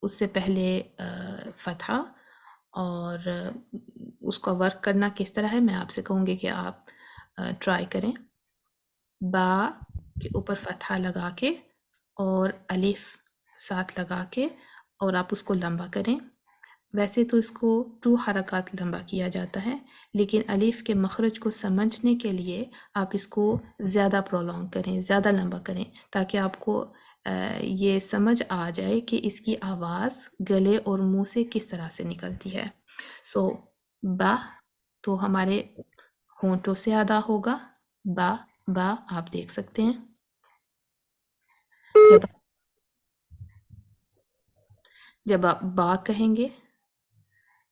اس سے پہلے فتحہ، اور اس کا ورک کرنا کس طرح ہے میں آپ سے کہوں گی کہ آپ ٹرائی کریں۔ با کے اوپر فتحہ لگا کے اور الف ساتھ لگا کے اور آپ اس کو لمبا کریں۔ ویسے تو اس کو 2 حرکات لمبا کیا جاتا ہے، لیکن الف کے مخرج کو سمجھنے کے لیے آپ اس کو زیادہ پرولونگ کریں، زیادہ لمبا کریں، تاکہ آپ کو یہ سمجھ آ جائے کہ اس کی آواز گلے اور منہ سے کس طرح سے نکلتی ہے۔ با تو ہمارے ہونٹوں سے ادا ہوگا، با آپ دیکھ سکتے ہیں۔ جب آپ با کہیں گے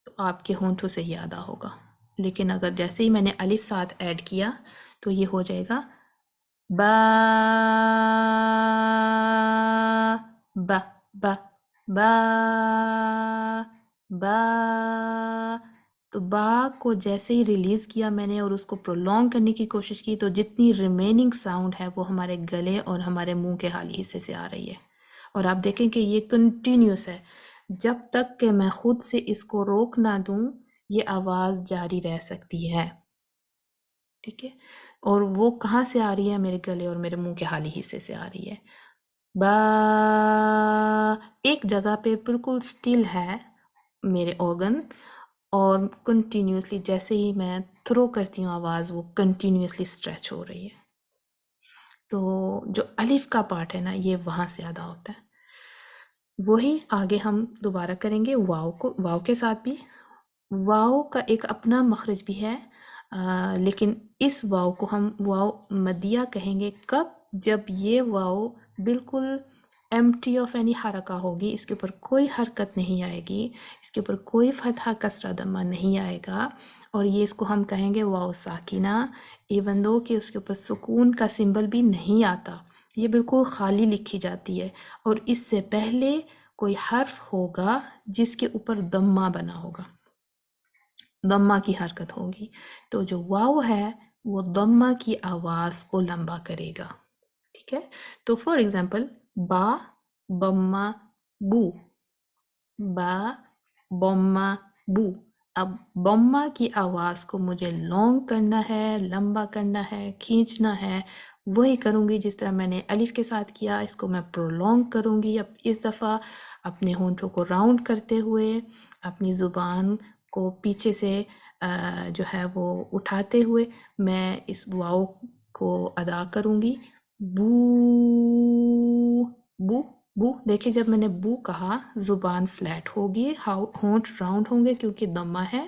تو آپ کے ہونٹوں سے ہی ادا ہوگا، لیکن اگر جیسے ہی میں نے الف ساتھ ایڈ کیا تو یہ ہو جائے گا با با با با با۔ تو با کو جیسے ہی ریلیز کیا میں نے اور اس کو پرولونگ کرنے کی کوشش کی، تو جتنی ریمیننگ ساؤنڈ ہے وہ ہمارے گلے اور ہمارے منہ کے حالی حصے سے آ رہی ہے، اور آپ دیکھیں کہ یہ کنٹینیوس ہے، جب تک کہ میں خود سے اس کو روک نہ دوں یہ آواز جاری رہ سکتی ہے، ٹھیک ہے؟ اور وہ کہاں سے آ رہی ہے؟ میرے گلے اور میرے منہ کے حالی حصے سے آ رہی ہے۔ با ایک جگہ پہ بالکل سٹل ہے میرے آرگن، اور کنٹینیوسلی جیسے ہی میں تھرو کرتی ہوں آواز وہ کنٹینیوسلی اسٹریچ ہو رہی ہے۔ تو جو الف کا پارٹ ہے نا یہ وہاں سے ادا ہوتا ہے۔ وہی آگے ہم دوبارہ کریں گے واو کے ساتھ بھی۔ واو کا ایک اپنا مخرج بھی ہے، لیکن اس واو کو ہم واو مدیہ کہیں گے کب؟ جب یہ واو بالکل ایمٹی آف اینی حرکہ ہوگی، اس کے اوپر کوئی حرکت نہیں آئے گی، اس کے اوپر کوئی فتحہ کسرہ دمہ نہیں آئے گا، اور یہ اس کو ہم کہیں گے واو ساکنہ، ایون دو کہ اس کے اوپر سکون کا سمبل بھی نہیں آتا، یہ بالکل خالی لکھی جاتی ہے، اور اس سے پہلے کوئی حرف ہوگا جس کے اوپر دمہ بنا ہوگا، دمہ کی حرکت ہوگی، تو جو واو ہے وہ دمہ کی آواز کو لمبا کرے گا، ٹھیک ہے؟ تو فار ایگزامپل با بمہ بو، با بمہ بو. اب بما کی آواز کو مجھے لانگ کرنا ہے، لمبا کرنا ہے، کھینچنا ہے، وہی کروں گی جس طرح میں نے الف کے ساتھ کیا. اس کو میں پرولونگ کروں گی. اب اس دفعہ اپنے ہونٹوں کو راؤنڈ کرتے ہوئے، اپنی زبان کو پیچھے سے جو ہے وہ اٹھاتے ہوئے میں اس واؤ کو ادا کروں گی. بو بو بو. دیکھیں جب میں نے بو کہا زبان فلیٹ ہوگی، ہونٹ راؤنڈ ہوں گے کیونکہ دمہ ہے،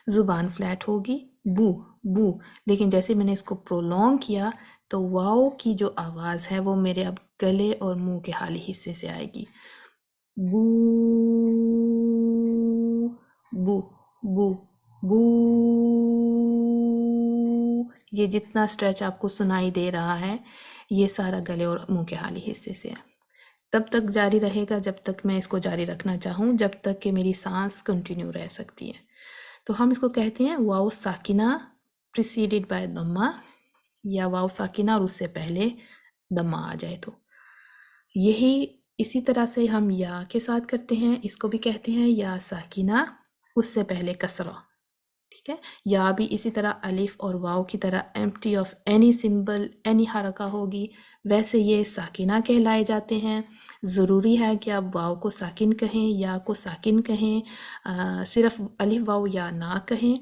زبان فلیٹ ہوگی. بو بو. لیکن جیسے میں نے اس کو پرولونگ کیا تو واؤ کی جو آواز ہے وہ میرے اب گلے اور منہ کے حالی حصے سے آئے گی. بو بو بو بو. یہ جتنا اسٹریچ آپ کو سنائی دے رہا ہے یہ سارا گلے اور منہ کے حالی حصے سے ہے. تب تک جاری رہے گا جب تک میں اس کو جاری رکھنا چاہوں، جب تک کہ میری سانس کنٹینیو رہ سکتی ہے. تو ہم اس کو کہتے ہیں واؤ ساکنہ پریسیڈڈ بائی دمہ، یا واؤ ساکنہ اور اس سے پہلے دمہ آ جائے. تو یہی اسی طرح سے ہم یا کے ساتھ کرتے ہیں، اس کو بھی کہتے ہیں یا ساکنہ اس سے پہلے کسرہ. ٹھیک ہے. یا بھی اسی طرح الف اور واؤ کی طرح empty of any symbol, any حرکہ ہوگی، ویسے یہ ساکنہ کہلائے جاتے ہیں. ضروری ہے کہ آپ واؤ کو ساکن کہیں، یا کو ساکن کہیں، صرف الف واؤ یا نہ کہیں.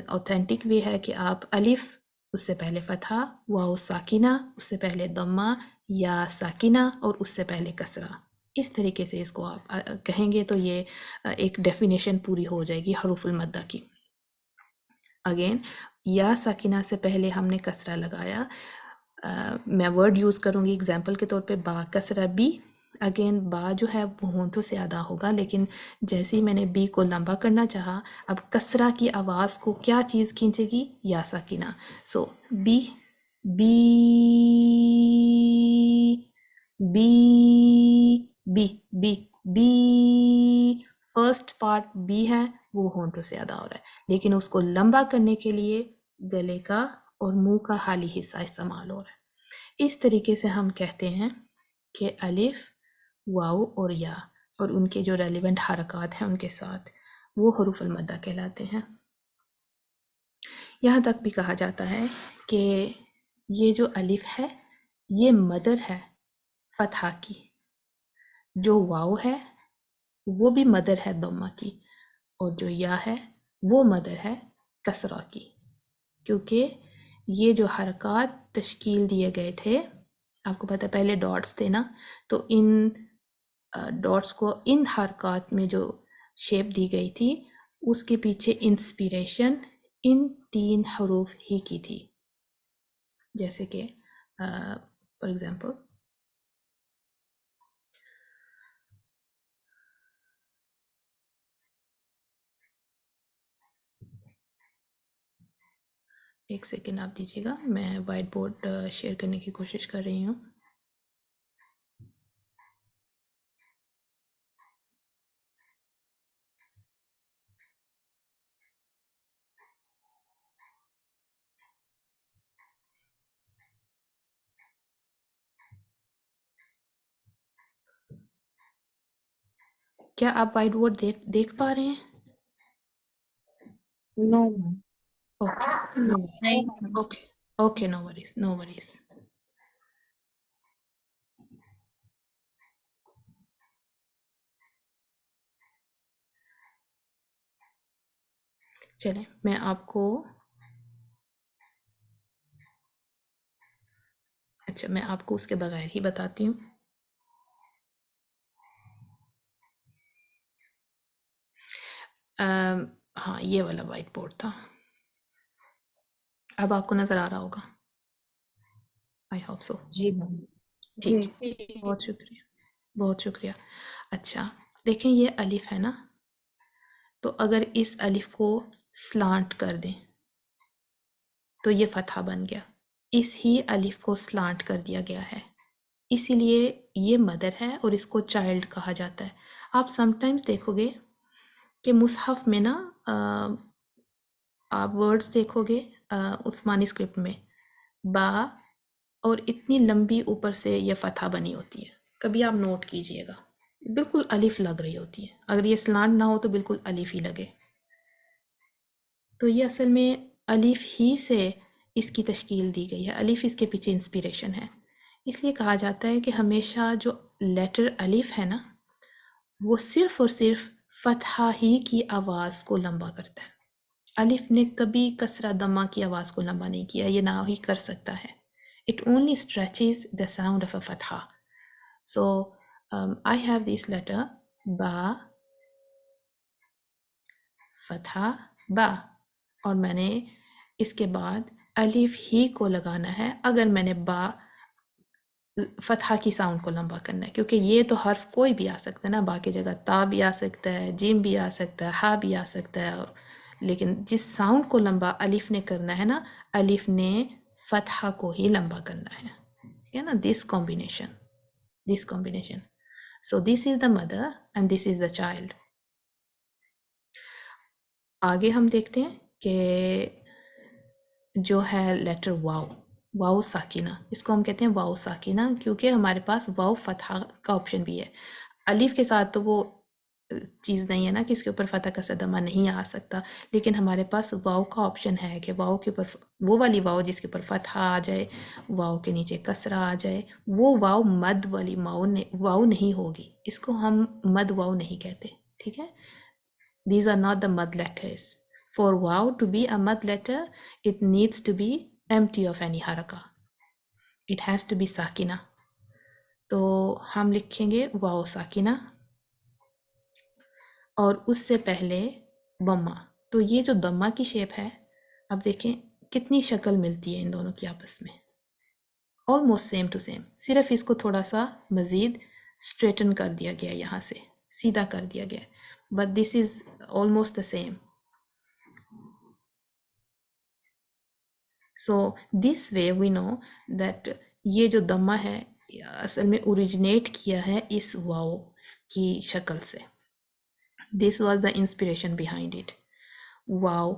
اوتھینٹک وے ہے کہ آپ الف اس سے پہلے فتحہ، واؤ ساکنہ اس سے پہلے ضمہ، یا ساکنہ اور اس سے پہلے کسرہ. اس طریقے سے اس کو آپ کہیں گے تو یہ ایک ڈیفینیشن پوری ہو جائے گی حروف المدہ کی. اگین یا ساکنہ سے پہلے ہم نے کسرہ لگایا. میں ورڈ یوز کروں گی ایگزامپل کے طور پہ با کسرہ بی. اگین با جو ہے وہ ہونٹوں سے ادا ہوگا، لیکن جیسے ہی میں نے بی کو لمبا کرنا چاہا، اب کسرہ کی آواز کو کیا چیز کھینچے گی؟ یا ساکنہ. سو بی بی بی بی بی بی. فرسٹ پارٹ بی ہے وہ ہونٹوں سے ادا ہو رہا ہے، لیکن اس کو لمبا کرنے کے لیے گلے کا اور منہ کا حالی حصہ استعمال ہو رہا ہے. اس طریقے سے ہم کہتے ہیں کہ الف، واؤ اور یا اور ان کے جو ریلیونٹ حرکات ہیں ان کے ساتھ وہ حروف المدہ کہلاتے ہیں. یہاں تک بھی کہا جاتا ہے کہ یہ جو الف ہے یہ مدر ہے فتحہ کی، جو واؤ ہے وہ بھی مدر ہے ضمہ کی، اور جو یا ہے وہ مدر ہے کسرہ کی. کیونکہ یہ جو حرکات تشکیل دیے گئے تھے، آپ کو پتہ پہلے ڈاٹس تھے نا، تو ان ڈاٹس کو ان حرکات میں جو شیپ دی گئی تھی اس کے پیچھے انسپیریشن ان 3 حروف ہی کی تھی. جیسے کہ فار ایگزامپل ایک سیکنڈ آپ دیجیے گا، میں وائٹ بورڈ شیئر کرنے کی کوشش کر رہی ہوں. کیا آپ وائٹ بورڈ دیکھ پا رہے ہیں؟ No. اوکے نہیں. Okay okay, no worries no worries. چلیں میں آپ کو اچھا میں آپ کو اس کے بغیر ہی بتاتی ہوں. ہاں یہ والا وائٹ بورڈ تھا، اب آپ کو نظر آ رہا ہوگا. I hope so. جی میم. ٹھیک ہے، بہت شکریہ بہت شکریہ. اچھا دیکھیں یہ الف ہے نا، تو اگر اس الف کو سلانٹ کر دیں تو یہ فتحہ بن گیا. اس ہی الف کو سلانٹ کر دیا گیا ہے، اسی لیے یہ مدر ہے اور اس کو چائلڈ کہا جاتا ہے. آپ سم ٹائمز دیکھو گے کہ مصحف میں نا آپ ورڈز دیکھو گے عثمانی اسکرپٹ میں با اور اتنی لمبی اوپر سے یہ فتحہ بنی ہوتی ہے. کبھی آپ نوٹ کیجئے گا بالکل الف لگ رہی ہوتی ہے، اگر یہ سلانٹ نہ ہو تو بالکل الف ہی لگے. تو یہ اصل میں الف ہی سے اس کی تشکیل دی گئی ہے، الف اس کے پیچھے انسپیریشن ہے. اس لیے کہا جاتا ہے کہ ہمیشہ جو لیٹر الف ہے نا وہ صرف اور صرف فتحہ ہی کی آواز کو لمبا کرتا ہے. الف نے کبھی کسرہ دمہ کی آواز کو لمبا نہیں کیا، یہ نہ ہی کر سکتا ہے. It only stretches the sound of a فتحہ. So I have this letter با فتحہ با، اور میں نے اس کے بعد الف ہی کو لگانا ہے اگر میں نے با فتحہ کی ساؤنڈ کو لمبا کرنا ہے، کیونکہ یہ تو حرف کوئی بھی آ سکتا ہے نا، با کی جگہ تا بھی آ سکتا ہے، جیم بھی آ سکتا ہے، ہا بھی آ سکتا ہے، اور لیکن جس ساؤنڈ کو لمبا الف نے کرنا ہے نا، الف نے فتحہ کو ہی لمبا کرنا ہے. ٹھیک ہے نا، this combination. So this is the mother and this is the child. آگے ہم دیکھتے ہیں کہ جو ہے لیٹر واو، واو ساکنہ، اس کو ہم کہتے ہیں واو ساکنہ کیونکہ ہمارے پاس واو فتحہ کا آپشن بھی ہے. الف کے ساتھ تو وہ چیز نہیں ہے نا کہ اس کے اوپر فتح کا صدمہ نہیں آ سکتا، لیکن ہمارے پاس واو کا آپشن ہے کہ واو کے اوپر وہ والی واو جس کے اوپر فتحہ آ جائے، واو کے نیچے کسرہ آ جائے، وہ واو مد والی واو نہیں ہوگی، اس کو ہم مد واو نہیں کہتے. ٹھیک ہے، these are not the mud letters. For wow to be a mud letter, it needs to be empty of any haraka. It has to be sakina. تو ہم لکھیں گے واو ساکنہ اور اس سے پہلے دمہ. تو یہ جو دمہ کی شیپ ہے، اب دیکھیں کتنی شکل ملتی ہے ان دونوں کی آپس میں، almost same to same. صرف اس کو تھوڑا سا مزید اسٹریٹن کر دیا گیا، یہاں سے سیدھا کر دیا گیا، but this is almost the same. So this way we know that یہ جو دمہ ہے اصل میں اوریجنیٹ کیا ہے اس واو کی شکل سے. This was the inspiration behind it. واو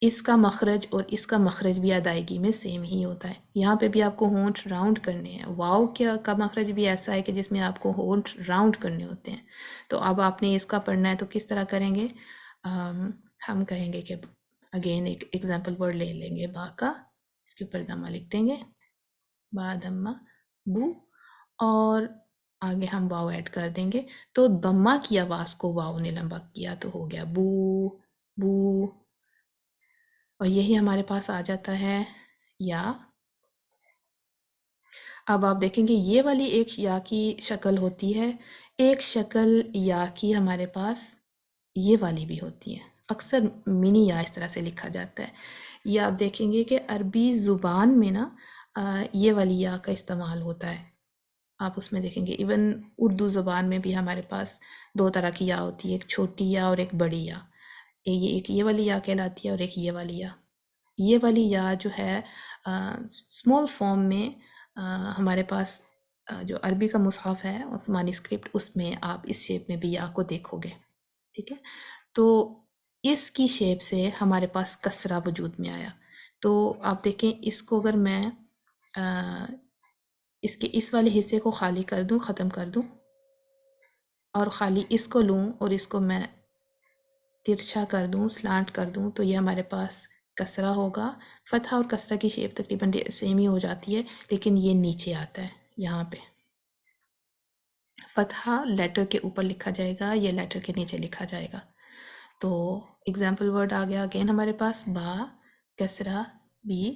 اس کا مخرج اور اس کا مخرج بھی ادائیگی میں سیم ہی ہوتا ہے. یہاں پہ بھی آپ کو ہونٹ راؤنڈ کرنے ہیں. واو کا مخرج بھی ایسا ہے کہ جس میں آپ کو ہونٹ راؤنڈ کرنے ہوتے ہیں. تو اب آپ نے اس کا پڑھنا ہے تو کس طرح کریں گے؟ ہم کہیں گے کہ اگین ایک ایگزامپل ورڈ لے لیں گے با کا، اس کے اوپر دمہ لکھ دیں گے، با دمہ بو، اور آگے ہم واو ایڈ کر دیں گے. تو دمہ کی آواز کو واو نے لمبا کیا تو ہو گیا بو بو، اور یہی ہمارے پاس آ جاتا ہے یا. اب آپ دیکھیں گے یہ والی ایک یا کی شکل ہوتی ہے، ایک شکل یا کی ہمارے پاس یہ والی بھی ہوتی ہے، اکثر منی یا اس طرح سے لکھا جاتا ہے. یہ آپ دیکھیں گے کہ عربی زبان میں نا یہ والی یا کا استعمال ہوتا ہے. آپ اس میں دیکھیں گے ایون اردو زبان میں بھی ہمارے پاس دو طرح کی یا ہوتی ہے، ایک چھوٹی یا اور ایک بڑی یا. ایک یہ والی یا کہلاتی ہے اور ایک یہ والی یا. یہ والی یا جو ہے اسمال فارم میں ہمارے پاس جو عربی کا مصحف ہے عثمانی اسکرپٹ، اس میں آپ اس شیپ میں بھی یا کو دیکھو گے. ٹھیک ہے، تو اس کی شیپ سے ہمارے پاس کسرہ وجود میں آیا. تو آپ دیکھیں اس کو اگر میں اس کے اس والے حصے کو خالی کر دوں، ختم کر دوں، اور خالی اس کو لوں اور اس کو میں ترچھا کر دوں، سلانٹ کر دوں، تو یہ ہمارے پاس کسرہ ہوگا. فتحہ اور کسرہ کی شیپ تقریباً سیم ہی ہو جاتی ہے، لیکن یہ نیچے آتا ہے. یہاں پہ فتحہ لیٹر کے اوپر لکھا جائے گا، یہ لیٹر کے نیچے لکھا جائے گا. تو ایگزامپل ورڈ آ گیا اگین ہمارے پاس با، کسرہ بی،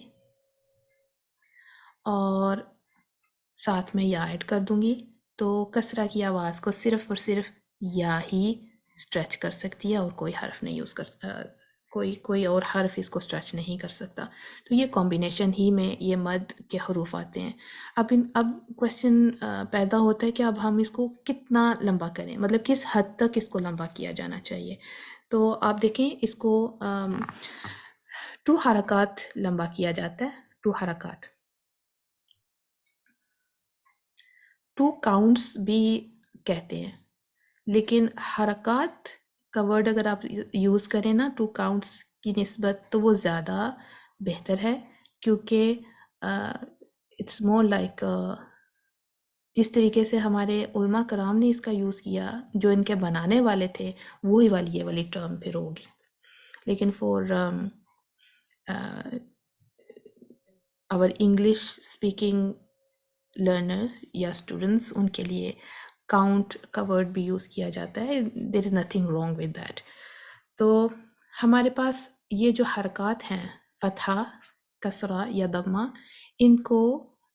اور ساتھ میں یا ایڈ کر دوں گی. تو کسرہ کی آواز کو صرف اور صرف یا ہی اسٹریچ کر سکتی ہے اور کوئی حرف نہیں یوز کر کوئی اور حرف اس کو اسٹریچ نہیں کر سکتا. تو یہ کمبینیشن ہی میں یہ مد کے حروف آتے ہیں. اب کویسچن پیدا ہوتا ہے کہ اب ہم اس کو کتنا لمبا کریں، مطلب کس حد تک اس کو لمبا کیا جانا چاہیے. تو آپ دیکھیں اس کو 2 حرکات لمبا کیا جاتا ہے. 2 حرکات، 2 کاؤنٹس بھی کہتے ہیں، لیکن حرکات کا ورڈ اگر آپ یوز کریں نا 2 کاؤنٹس کی نسبت تو وہ زیادہ بہتر ہے، کیونکہ اٹس مور لائک جس طریقے سے ہمارے علماء کرام نے اس کا یوز کیا، جو ان کے بنانے والے تھے، وہی والی یہ والی ٹرم پھر ہوگی. لیکن for our English speaking learners یا اسٹوڈنٹس، ان کے لیے کاؤنٹ کا ورڈ بھی یوز کیا جاتا ہے. There is nothing wrong with that. تو ہمارے پاس یہ جو حرکات ہیں، فتحہ، کسرہ یا ضمہ، ان کو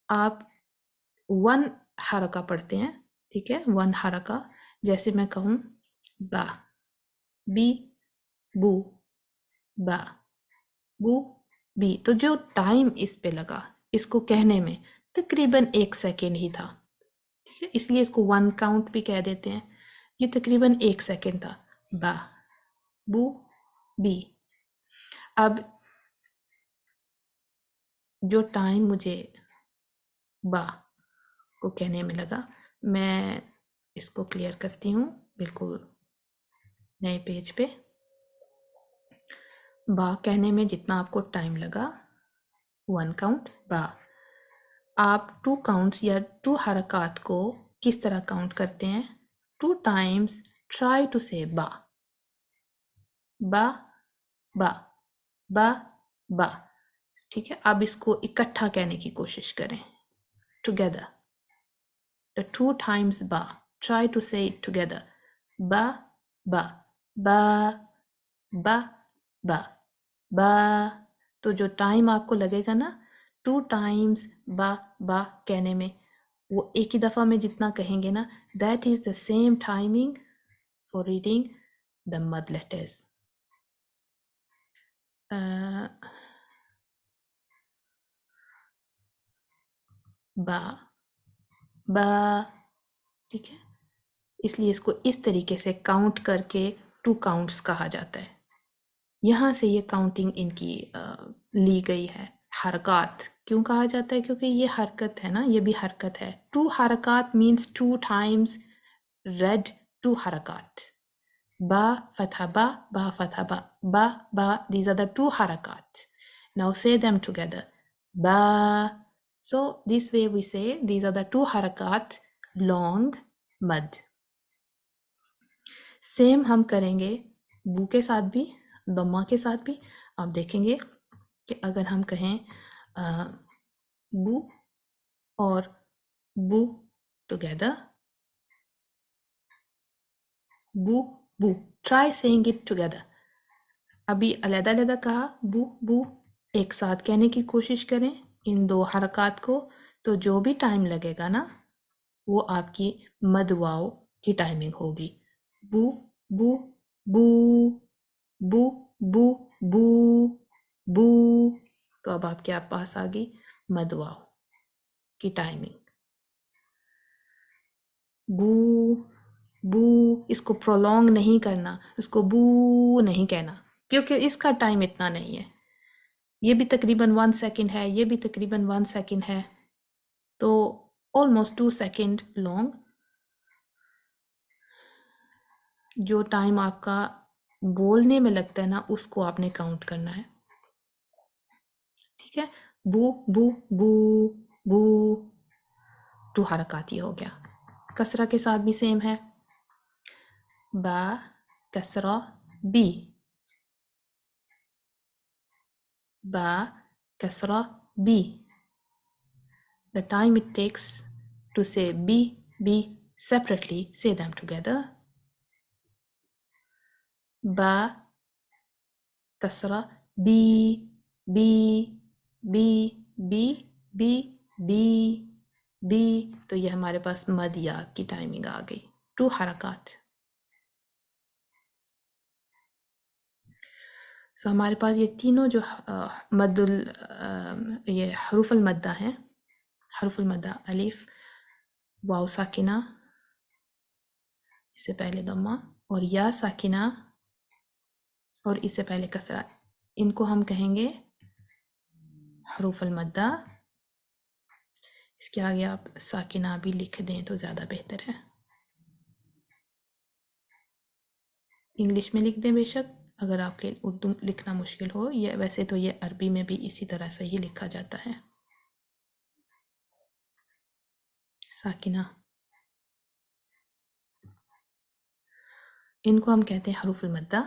آپ ون حرکہ پڑھتے ہیں. ٹھیک ہے، ون حرکہ. جیسے میں کہوں با، بی، بو، با، بو، بی، تو جو ٹائم اس پہ لگا اس کو کہنے میں تقریباً 1 سیکنڈ ہی تھا. ٹھیک ہے، اس لیے اس کو ون کاؤنٹ بھی کہہ دیتے ہیں. یہ تقریباً 1 سیکنڈ تھا. با، بو، بی. اب جو ٹائم مجھے با کو کہنے میں لگا، میں اس کو کلیئر کرتی ہوں بالکل نئے پیج پہ. با کہنے میں جتنا آپ کو ٹائم لگا، ون کاؤنٹ با. آپ 2 کاؤنٹس یا 2 حرکات کو کس طرح کاؤنٹ کرتے ہیں؟ 2 ٹائمز ٹرائی ٹو سے با، با، با، با، با. ٹھیک ہے، اب اس کو اکٹھا کہنے کی کوشش کریں. Together. The 2 times ba. Try to say it together. Ba, ba, ba, ba, ba, ba. تو جو ٹائم آپ کو لگے گا نا 2 times با با کہنے میں، وہ ایک ہی دفعہ میں جتنا کہیں گے نا، that is the same timing for reading the mud letters. با، با. ٹھیک ہے، اس لیے اس کو اس طریقے سے کاؤنٹ کر کے 2 کاؤنٹس کہا جاتا ہے. یہاں سے یہ کاؤنٹنگ ان کی لی گئی ہے. حرکات کیوں کہا جاتا ہے؟ کیونکہ یہ حرکت ہے نا، یہ بھی حرکت ہے. 2 حرکات مینس 2 times read 2 حرکات. با فتح با، با فتح با، با با. These are the 2 حرکات. Now say them together. با. So this way we say these are the 2 حرکات long mud. سیم ہم کریں گے بو کے ساتھ بھی، ضمہ کے ساتھ بھی. آپ دیکھیں گے کہ اگر ہم کہیں بو اور بو ٹوگیدر، بو بو. Try saying it together. ابھی علیحدہ علیحدہ کہا، بو بو. ایک ساتھ کہنے کی کوشش کریں ان 2 حرکات کو، تو جو بھی ٹائم لگے گا نا وہ آپ کی مد واو کی ٹائمنگ ہوگی. بو بو بو، بو بو بو بو. تو اب آپ کے پاس آ گئی مد واو کی ٹائمنگ. بو بو. اس کو پرولونگ نہیں کرنا، اس کو بو نہیں کہنا، کیونکہ اس کا ٹائم اتنا نہیں ہے. یہ بھی تقریباً 1 سیکنڈ ہے، یہ بھی تقریباً 1 سیکنڈ ہے، تو آلموسٹ 2 سیکنڈ لانگ. جو ٹائم آپ کا بولنے میں لگتا ہے نا، اس کو آپ نے کاؤنٹ کرنا ہے. ٹھیک ہے، بو بو بو بو. 2 حرکات یہ ہو گیا. کسرہ کے ساتھ بھی سیم ہے. با کسرہ بی، با کسرہ be. The time it takes to say B, B separately, say them together. با کسرہ بی، بی، بی، بی، بی، بی، بی. تو یہ ہمارے پاس مد یا کی ٹائمنگ آ گئی. 2 حرکات. سو ہمارے پاس یہ تینوں جو یہ حروف المدہ ہیں، حروف المدہ الف، واو ساکنہ، اس سے پہلے ضمہ، اور یا ساکنہ، اور اس سے پہلے کسرہ. ان کو ہم کہیں گے حروف المدہ. اس کے آگے آپ ساکنہ بھی لکھ دیں تو زیادہ بہتر ہے. انگلش میں لکھ دیں بے شک، اگر آپ کے اردو لکھنا مشکل ہو. یا ویسے تو یہ عربی میں بھی اسی طرح سے ہی لکھا جاتا ہے. ساکنہ، ان کو ہم کہتے ہیں حروف المدہ،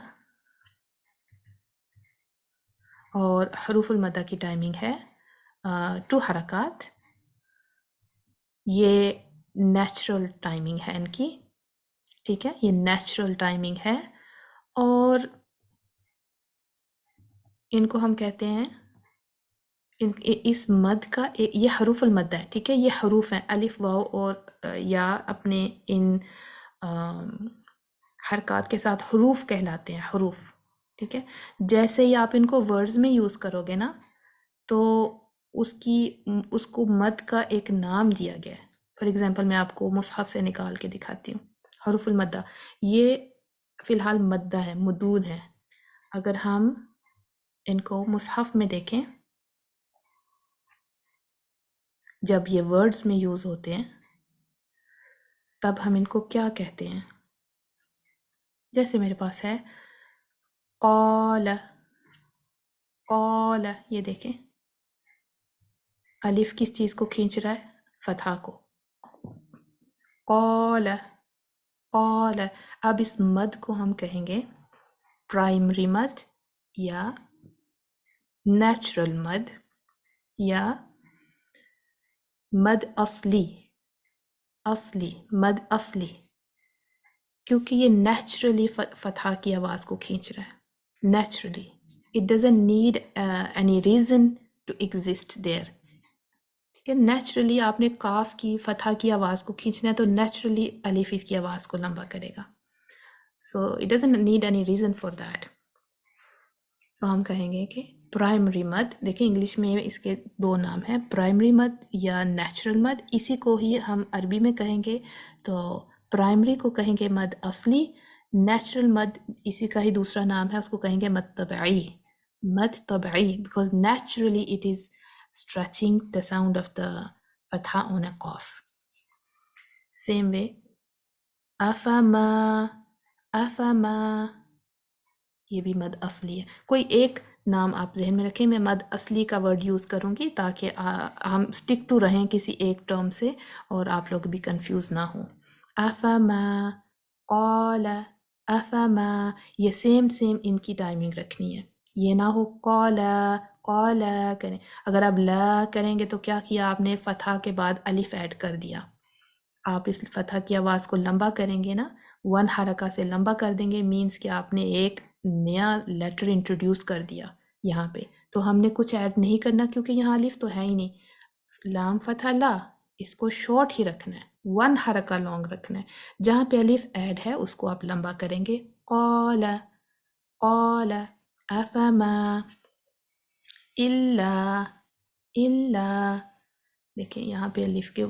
اور حروف المدہ کی ٹائمنگ ہے 2 حرکات. یہ نیچرل ٹائمنگ ہے ان کی، ٹھیک ہے، یہ نیچرل ٹائمنگ ہے. اور ان کو ہم کہتے ہیں اس مد کا یہ حروف المد ہے، ٹھیک ہے، یہ حروف ہیں الف واو اور یا اپنے ان حرکات کے ساتھ حروف کہلاتے ہیں، حروف، ٹھیک ہے. جیسے ہی آپ ان کو ورڈز میں یوز کرو گے نا تو اس کو مد کا ایک نام دیا گیا ہے. فار ایگزامپل میں آپ کو مصحف سے نکال کے دکھاتی ہوں. حروف المدہ یہ فی الحال مدہ ہے، مدود ہے. اگر ہم ان کو مصحف میں دیکھیں، جب یہ ورڈز میں یوز ہوتے ہیں تب ہم ان کو کیا کہتے ہیں؟ جیسے میرے پاس ہے قال، قال، یہ دیکھیں الف کس چیز کو کھینچ رہا ہے؟ فتحہ کو. قال، قال. اب اس مد کو ہم کہیں گے پرائمری مد یا نیچرل مد یا مد اصلی، اصلی مد اصلی، کیونکہ یہ نیچرلی فتحہ کی آواز کو کھینچ رہا ہے. Naturally it doesn't need any reason to exist there. ٹھیک ہے، نیچرلی آپ نے کاف کی فتحہ کی آواز کو کھینچنا ہے تو نیچرلی الف اس کی آواز کو لمبا کرے گا. So it doesn't need any reason for that. تو ہم کہیں گے کہ پرائمری مد، دیکھیں انگلش میں اس کے 2 نام ہیں، پرائمری مد یا نیچرل مد. اسی کو ہی ہم عربی میں کہیں گے تو پرائمری کو کہیں گے مد اصلی، نیچرل مد اسی کا ہی دوسرا نام ہے، اس کو کہیں گے مد طبعی. مد طبعی because naturally it is stretching the sound of the fatha on a qaf. Same way افما، افما، یہ بھی مد اصلی ہے. کوئی ایک نام آپ ذہن میں رکھیں، میں مد اصلی کا ورڈ یوز کروں گی تاکہ ہم سٹک ٹو رہیں کسی ایک ٹرم سے اور آپ لوگ بھی کنفیوز نہ ہوں. افما، قال، افما، یہ سیم ان کی ٹائمنگ رکھنی ہے. یہ نہ ہو قال، قال کریں. اگر آپ لا کریں گے تو کیا کیا آپ نے؟ فتحہ کے بعد الف ایڈ کر دیا. آپ اس فتحہ کی آواز کو لمبا کریں گے نا، 1 حرکہ سے لمبا کر دیں گے، مینز کہ آپ نے ایک نیا لیٹر انٹروڈیوس کر دیا یہاں پہ. تو ہم نے کچھ ایڈ نہیں کرنا کیونکہ یہاں الف تو ہے ہی نہیں. لام فتح لا، اس کو شارٹ ہی رکھنا ہے، 1 حرکہ لانگ رکھنا ہے. جہاں پہ الف ایڈ ہے اس کو آپ لمبا کریں گے. قال، قال، افما، الا، الا. دیکھیں یہاں پہ الف کے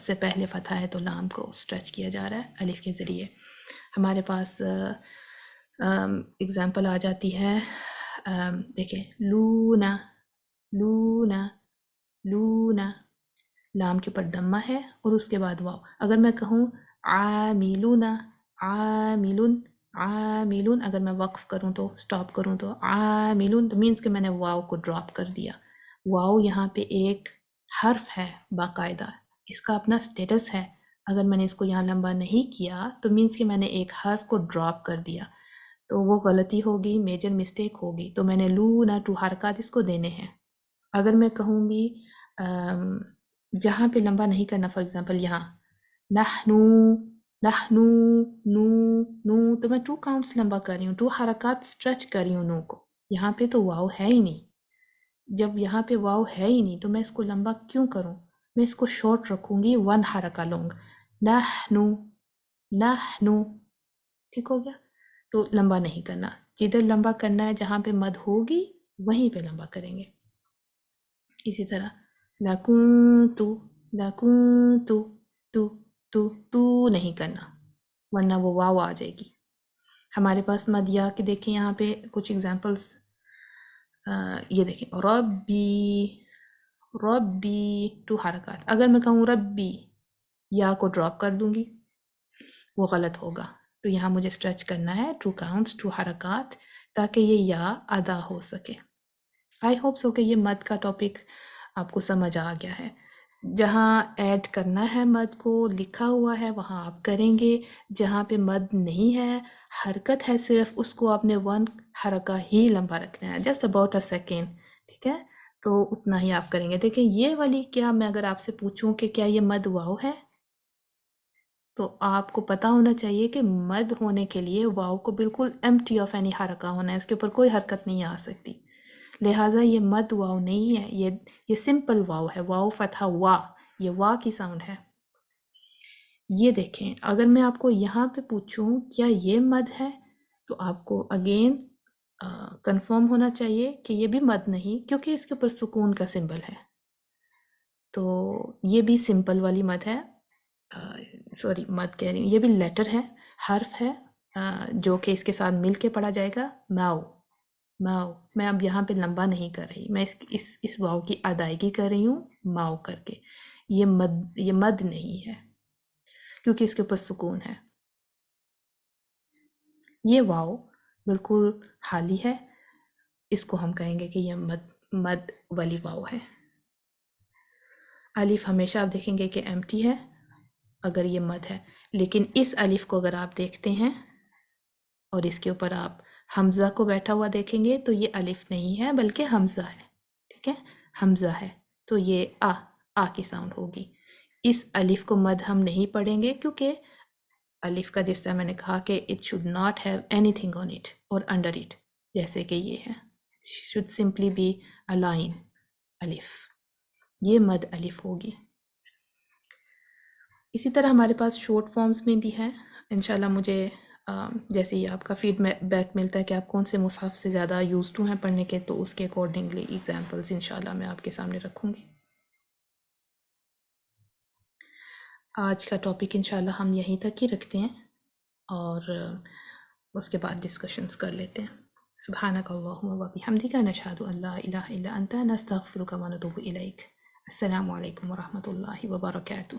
سے پہلے فتح ہے تو لام کو سٹریچ کیا جا رہا ہے الف کے ذریعے. ہمارے پاس اگزامپل آ جاتی ہے، دیکھیں لونا، لونا، لونا، لام کے اوپر دمہ ہے اور اس کے بعد واو. اگر میں کہوں عاملون، عاملون، عاملون، اگر میں وقف کروں تو سٹاپ کروں تو عاملون، تو مینس کہ میں نے واو کو ڈراپ کر دیا. واو یہاں پہ ایک حرف ہے باقاعدہ، اس کا اپنا سٹیٹس ہے. اگر میں نے اس کو یہاں لمبا نہیں کیا تو مینس کہ میں نے ایک حرف کو ڈراپ کر دیا، تو وہ غلطی ہوگی، میجر مسٹیک ہوگی. تو میں نے لونا 2 حرکات اس کو دینے ہیں. اگر میں کہوں گی جہاں پہ لمبا نہیں کرنا، فار ایگزامپل یہاں نحنو، نحنو، نو، نو، تو میں 2 کاؤنٹس لمبا کر رہی ہوں، 2 حرکات سٹریچ کر رہی ہوں نو کو. یہاں پہ تو واو ہے ہی نہیں. جب یہاں پہ واو ہے ہی نہیں تو میں اس کو لمبا کیوں کروں؟ میں اس کو شارٹ رکھوں گی، 1 حرکہ لونگ. نحنو، نحنو، ٹھیک ہو گیا؟ تو لمبا نہیں کرنا، جدھر لمبا کرنا ہے جہاں پہ مد ہوگی وہیں پہ لمبا کریں گے. اسی طرح لکنتو، لکنتو، تو نہیں کرنا ورنہ وہ واو آ جائے گی. ہمارے پاس مدیا کے دیکھیں یہاں پہ کچھ ایگزامپلس، یہ دیکھیں ربی، ربی، 2 حرکات. اگر میں کہوں ربی، یا کو ڈراپ کر دوں گی، وہ غلط ہوگا. تو یہاں مجھے سٹریچ کرنا ہے 2 کاؤنٹس، 2 حرکات، تاکہ یہ یا ادا ہو سکے. آئی ہوپ سو کہ یہ مد کا ٹاپک آپ کو سمجھ آ گیا ہے. جہاں ایڈ کرنا ہے مد کو لکھا ہوا ہے وہاں آپ کریں گے، جہاں پہ مد نہیں ہے، حرکت ہے صرف، اس کو آپ نے 1 حرکہ ہی لمبا رکھنا ہے، جسٹ اباؤٹ اے سیکنڈ، ٹھیک ہے؟ تو اتنا ہی آپ کریں گے۔ دیکھیں یہ والی، کیا میں اگر آپ سے پوچھوں کہ کیا یہ مد واو ہے، تو آپ کو پتا ہونا چاہیے کہ مد ہونے کے لیے واو کو بالکل ایمٹی آف اینی حرکہ ہونا ہے، اس کے اوپر کوئی حرکت نہیں آ سکتی، لہٰذا یہ مد واو نہیں ہے، یہ سمپل واو ہے، واو فتحہ وا، یہ وا کی ساؤنڈ ہے۔ یہ دیکھیں اگر میں آپ کو یہاں پہ پوچھوں کیا یہ مد ہے، تو آپ کو اگین کنفرم ہونا چاہیے کہ یہ بھی مد نہیں، کیونکہ اس کے اوپر سکون کا سمبل ہے، تو یہ بھی سمپل والی مد ہے، سوری مد کہہ رہی ہوں، یہ بھی لیٹر ہے، حرف ہے، جو کہ اس کے ساتھ مل کے پڑھا جائے گا، ماؤ ماؤ۔ میں اب یہاں پہ لمبا نہیں کر رہی، میں اس واؤ کی ادائیگی کر رہی ہوں ماؤ کر کے، یہ مد نہیں ہے کیونکہ اس کے اوپر سکون ہے۔ یہ واؤ بالکل خالی ہے، اس کو ہم کہیں گے کہ یہ مد والی واؤ ہے۔ الف ہمیشہ آپ دیکھیں گے کہ ایمٹی ہے اگر یہ مد ہے، لیکن اس الف کو اگر آپ دیکھتے ہیں اور اس کے اوپر آپ حمزہ کو بیٹھا ہوا دیکھیں گے تو یہ الف نہیں ہے بلکہ حمزہ ہے، ٹھیک ہے؟ حمزہ ہے، تو یہ آ کی ساؤنڈ ہوگی۔ اس الف کو مد ہم نہیں پڑھیں گے کیونکہ الف کا جس طرح میں نے کہا کہ it should not have anything on it اور انڈر اٹ، جیسے کہ یہ ہے، should simply be a line الف، یہ مد الف ہوگی۔ اسی طرح ہمارے پاس شارٹ فارمز میں بھی ہیں، انشاءاللہ مجھے جیسے ہی آپ کا فیڈ بیک ملتا ہے کہ آپ کون سے مصحف سے زیادہ یوز ٹو ہیں پڑھنے کے، تو اس کے اکارڈنگلی ایگزامپلز انشاءاللہ میں آپ کے سامنے رکھوں گی۔ آج کا ٹاپک انشاءاللہ ہم یہیں تک ہی رکھتے ہیں اور اس کے بعد ڈسکشنز کر لیتے ہیں۔ سبحانک اللہم و بحمدک، نشہد ان لا الہ الا انت، نستغفرک و نتوب الیک۔ السلام علیکم ورحمۃ اللہ وبرکاتہ۔